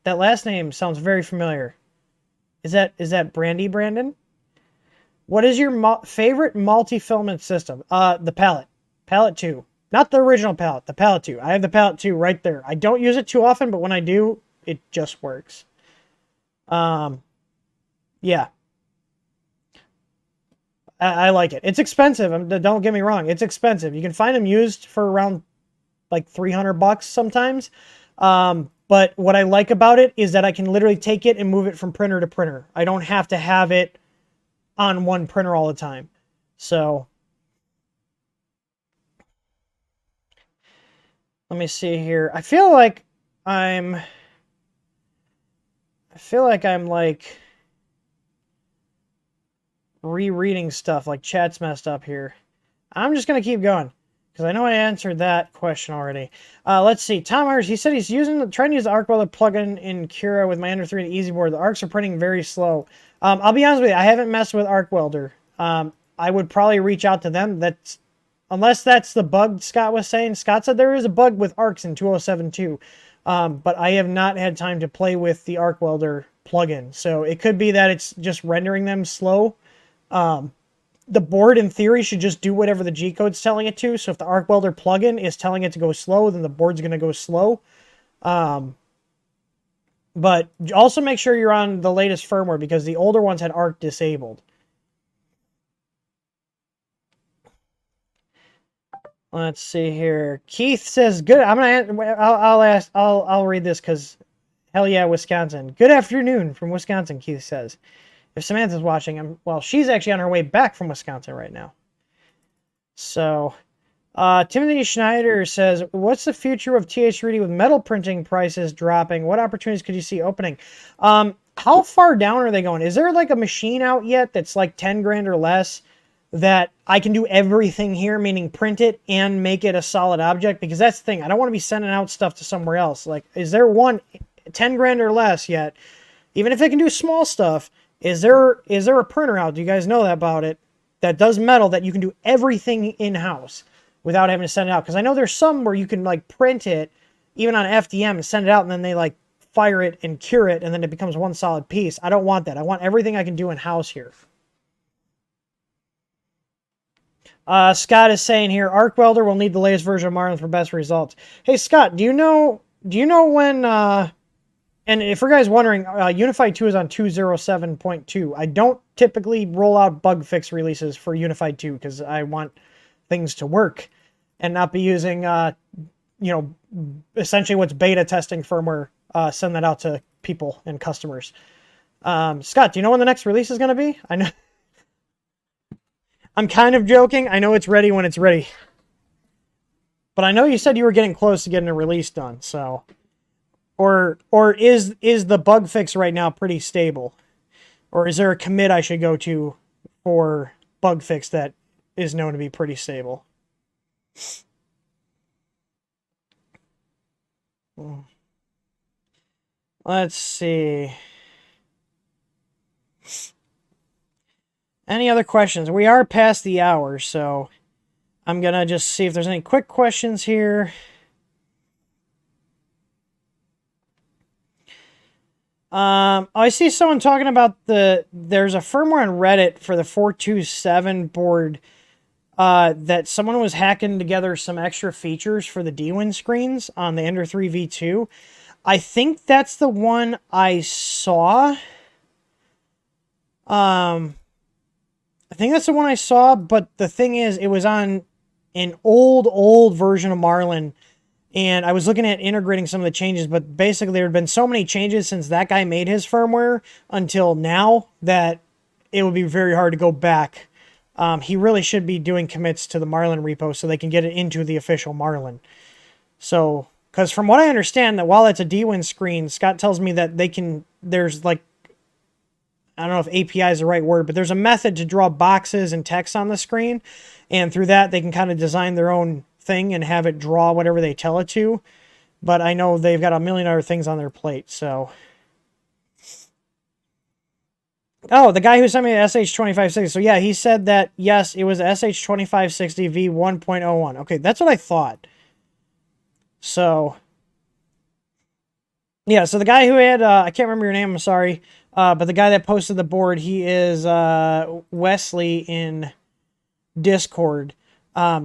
That last name sounds very familiar. Is that Brandy Brandon? What is your favorite multi-filament system? The palette. Palette 2. Not the original palette, the palette 2. I have the palette 2 right there. I don't use it too often, but when I do, it just works. Yeah. I like it. It's expensive. Don't get me wrong. It's expensive. You can find them used for around like $300 sometimes. But what I like about it is that I can literally take it and move it from printer to printer. I don't have to have it on one printer all the time. So let me see here. I feel like I'm like rereading stuff, like chat's messed up here. I'm just going to keep going, because I know I answered that question already. Let's see. Tom Myers, he said he's trying to use the arc welder plugin in Cura with my Ender 3 and Easy Board. The arcs are printing very slow. I'll be honest with you, I haven't messed with arc welder. I would probably reach out to them. Unless that's the bug Scott was saying. Scott said there is a bug with arcs in 207 too. But I have not had time to play with the arc welder plugin. So it could be that it's just rendering them slow. The board, in theory, should just do whatever the G-code's telling it to. So if the arc welder plugin is telling it to go slow, then the board's going to go slow. But also make sure you're on the latest firmware, because the older ones had arc disabled. Let's see here. Keith says, "Good." I'll read this, because hell yeah, Wisconsin. Good afternoon from Wisconsin, Keith says. If Samantha's watching, she's actually on her way back from Wisconsin right now. So, Timothy Schneider says, what's the future of TH3D with metal printing prices dropping? What opportunities could you see opening? How far down are they going? Is there like a machine out yet that's like 10 grand or less that I can do everything here, meaning print it and make it a solid object? Because that's the thing. I don't want to be sending out stuff to somewhere else. Like, is there one 10 grand or less yet? Even if they can do small stuff, is there a printer out? Do you guys know about it that does metal that you can do everything in-house without having to send it out? Because I know there's some where you can like print it even on FDM and send it out, and then they like fire it and cure it, and then it becomes one solid piece. I don't want that. I want everything I can do in-house here. Scott is saying here, arc welder will need the latest version of Marlin for best results. Hey Scott, do you know when and if you guys wondering, Unified 2 is on 207.2. I don't typically roll out bug fix releases for Unified 2 because I want things to work and not be using, essentially what's beta testing firmware, send that out to people and customers. Scott, do you know when the next release is going to be? I know. I'm kind of joking. I know it's ready when it's ready. But I know you said you were getting close to getting a release done, so... Or is the bug fix right now pretty stable? Or is there a commit I should go to for bug fix that is known to be pretty stable? Let's see. Any other questions? We are past the hour, so I'm going to just see if there's any quick questions here. I see someone talking about there's a firmware on Reddit for the 427 board that someone was hacking together some extra features for the D-Win screens on the Ender 3 V2. I think that's the one I saw. I think that's the one I saw, but the thing is, it was on an old version of Marlin, and I was looking at integrating some of the changes, but basically there had been so many changes since that guy made his firmware until now that it would be very hard to go back. He really should be doing commits to the Marlin repo so they can get it into the official Marlin. So, because from what I understand, that while it's a D-Win screen, Scott tells me that there's like, I don't know if API is the right word, but there's a method to draw boxes and text on the screen. And through that, they can kind of design their own thing and have it draw whatever they tell it to. But I know they've got a million other things on their plate, so. Oh, the guy who sent me the SH2560. So yeah, he said that, yes, it was SH2560 V1.01. Okay, that's what I thought. So, yeah, so the guy who had, I can't remember your name, I'm sorry. But the guy that posted the board, he is Wesley in Discord.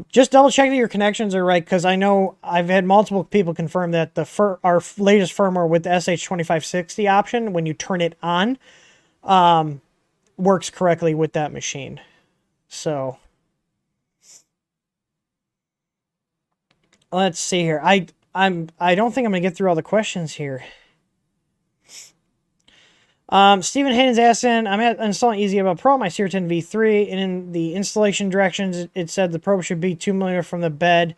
Just double check that your connections are right, because I know I've had multiple people confirm that our latest firmware with the SH2560 option, when you turn it on, works correctly with that machine. So let's see here. I don't think I'm gonna get through all the questions here. Stephen Hayden's asking, I'm installing EasyAbelt Pro on my CR10 V3, and in the installation directions, it said the probe should be 2mm from the bed.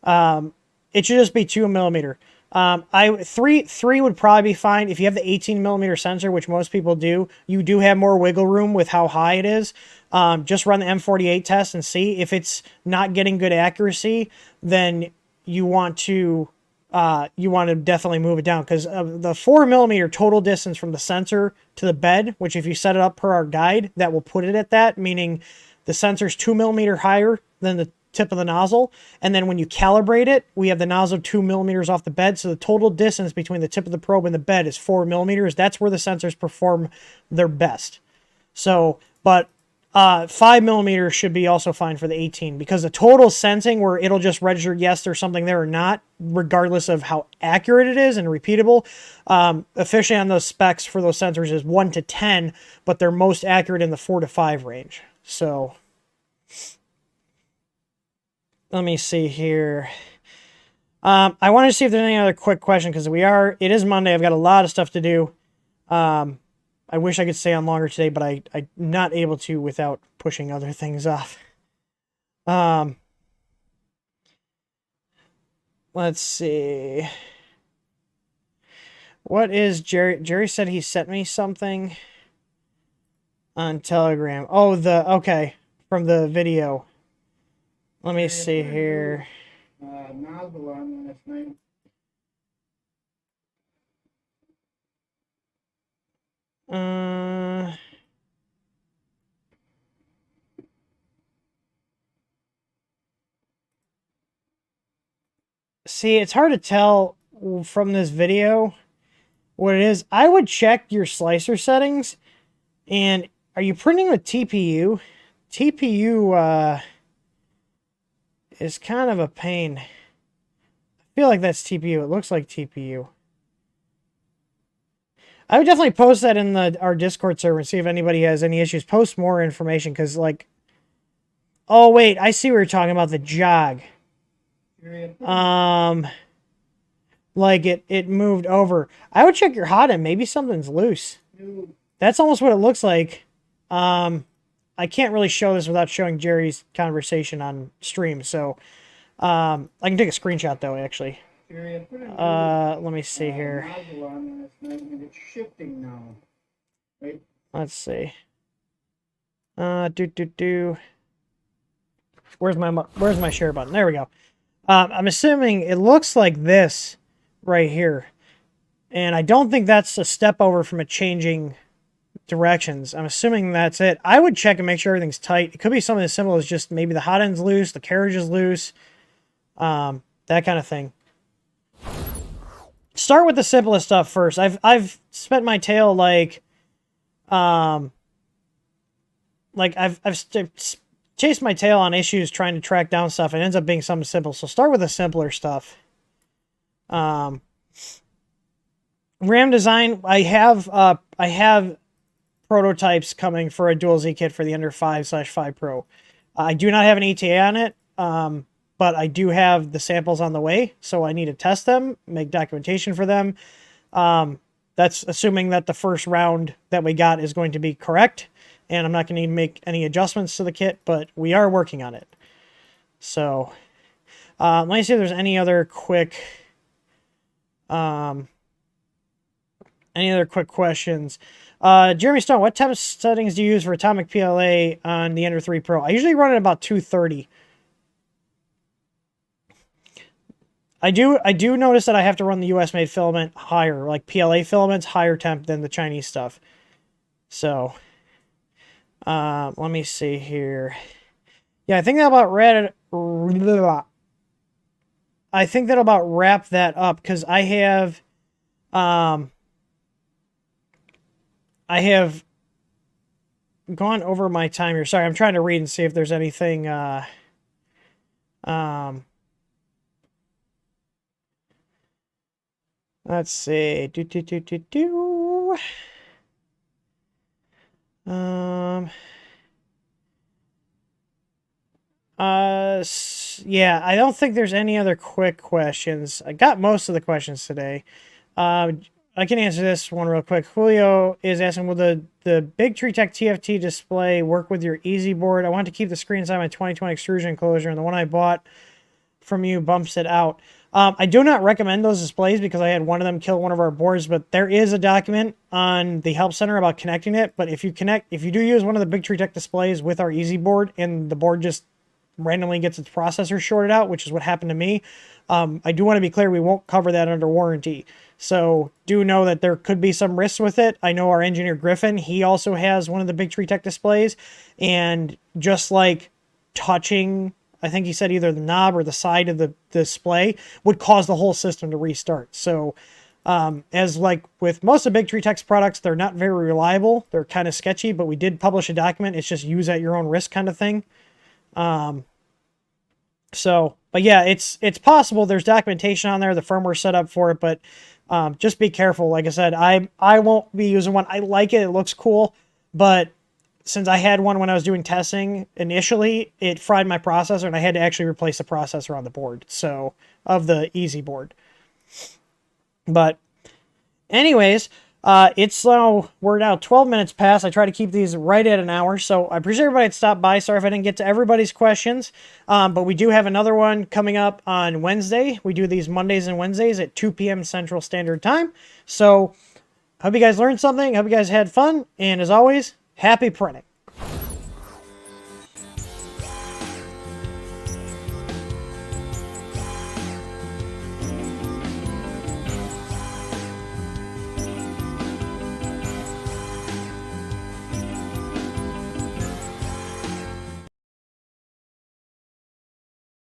It should just be 2mm. 3 would probably be fine. If you have the 18mm sensor, which most people do, you do have more wiggle room with how high it is. Just run the M48 test and see. If it's not getting good accuracy, then you want to definitely move it down, because of the 4mm total distance from the sensor to the bed, which if you set it up per our guide, that will put it at that, meaning the sensor's 2mm higher than the tip of the nozzle. And then when you calibrate it, we have the nozzle 2mm off the bed. So the total distance between the tip of the probe and the bed is 4mm. That's where the sensors perform their best. So, but 5mm should be also fine for the 18, because the total sensing, where it'll just register yes, there's something there or not, regardless of how accurate it is and repeatable, officially on those specs for those sensors is 1 to 10, but they're most accurate in the 4 to 5 range. So let me see here. I wanted to see if there's any other quick question, because it is Monday. I've got a lot of stuff to do. I wish I could stay on longer today, but I'm not able to without pushing other things off. Let's see. What is Jerry? Jerry said he sent me something on Telegram. Oh, okay, from the video. Let me see here. Nozzle on last night. See, it's hard to tell from this video what it is. I would check your slicer settings. And are you printing with TPU? TPU is kind of a pain. I feel like that's TPU. It looks like TPU. I would definitely post that in our Discord server and see if anybody has any issues. Post more information, because, like... Oh, wait. I see what you're talking about. The jog. Like, it moved over. I would check your hot end. Maybe something's loose. That's almost what it looks like. I can't really show this without showing Jerry's conversation on stream, so... I can take a screenshot, though, actually. Let me see here. It's shifting now. Right? Let's see. Where's my share button? There we go. I'm assuming it looks like this right here. And I don't think that's a step over from it changing directions. I'm assuming that's it. I would check and make sure everything's tight. It could be something as simple as just maybe the hot end's loose, the carriage is loose, that kind of thing. start with the simplest stuff first. I've spent my tail like I've chased my tail on issues trying to track down stuff. It ends up being something simple. So start with the simpler stuff. RAM design. I have prototypes coming for a dual Z kit for the Ender 5/5 Pro. I do not have an ETA on it, but I do have the samples on the way, so I need to test them, make documentation for them. That's assuming that the first round that we got is going to be correct, and I'm not going to make any adjustments to the kit, but we are working on it. So let me see if there's any other quick questions. Jeremy Stone, what temp settings do you use for atomic PLA on the Ender 3 Pro? I usually run it about 230. I do notice that I have to run the US made filament higher, like PLA filaments higher temp than the Chinese stuff. So let me see here. Yeah, I think that'll about wrap that up, because I have gone over my time here. Sorry, I'm trying to read and see if there's anything let's see. Yeah, I don't think there's any other quick questions. I got most of the questions today. I can answer this one real quick. Julio is asking, will the Big Tree Tech TFT display work with your Easy board? I want to keep the screen inside my 2020 extrusion enclosure, and the one I bought from you bumps it out. I do not recommend those displays because I had one of them kill one of our boards, but there is a document on the Help Center about connecting it. But if you do use one of the Big Tree Tech displays with our Easy board and the board just randomly gets its processor shorted out, which is what happened to me, I do want to be clear, we won't cover that under warranty. So do know that there could be some risks with it. I know our engineer Griffin, he also has one of the Big Tree Tech displays, and just like touching, I think he said either the knob or the side of the display would cause the whole system to restart. So as like with most of Big Tree Tech's products, they're not very reliable. They're kind of sketchy, but we did publish a document. It's just use at your own risk kind of thing. But yeah, it's possible. There's documentation on there, the firmware set up for it, but just be careful. Like I said, I won't be using one. I like it. It looks cool, but since I had one when I was doing testing initially, it fried my processor, and I had to actually replace the processor on the board, so of the Easy board. But anyways, we're now 12 minutes past. I try to keep these right at an hour, so I appreciate everybody that stopped by. Sorry if I didn't get to everybody's questions, but we do have another one coming up on Wednesday. We do these Mondays and Wednesdays at 2 p.m. Central Standard Time. So hope you guys learned something. Hope you guys had fun, and as always, happy printing.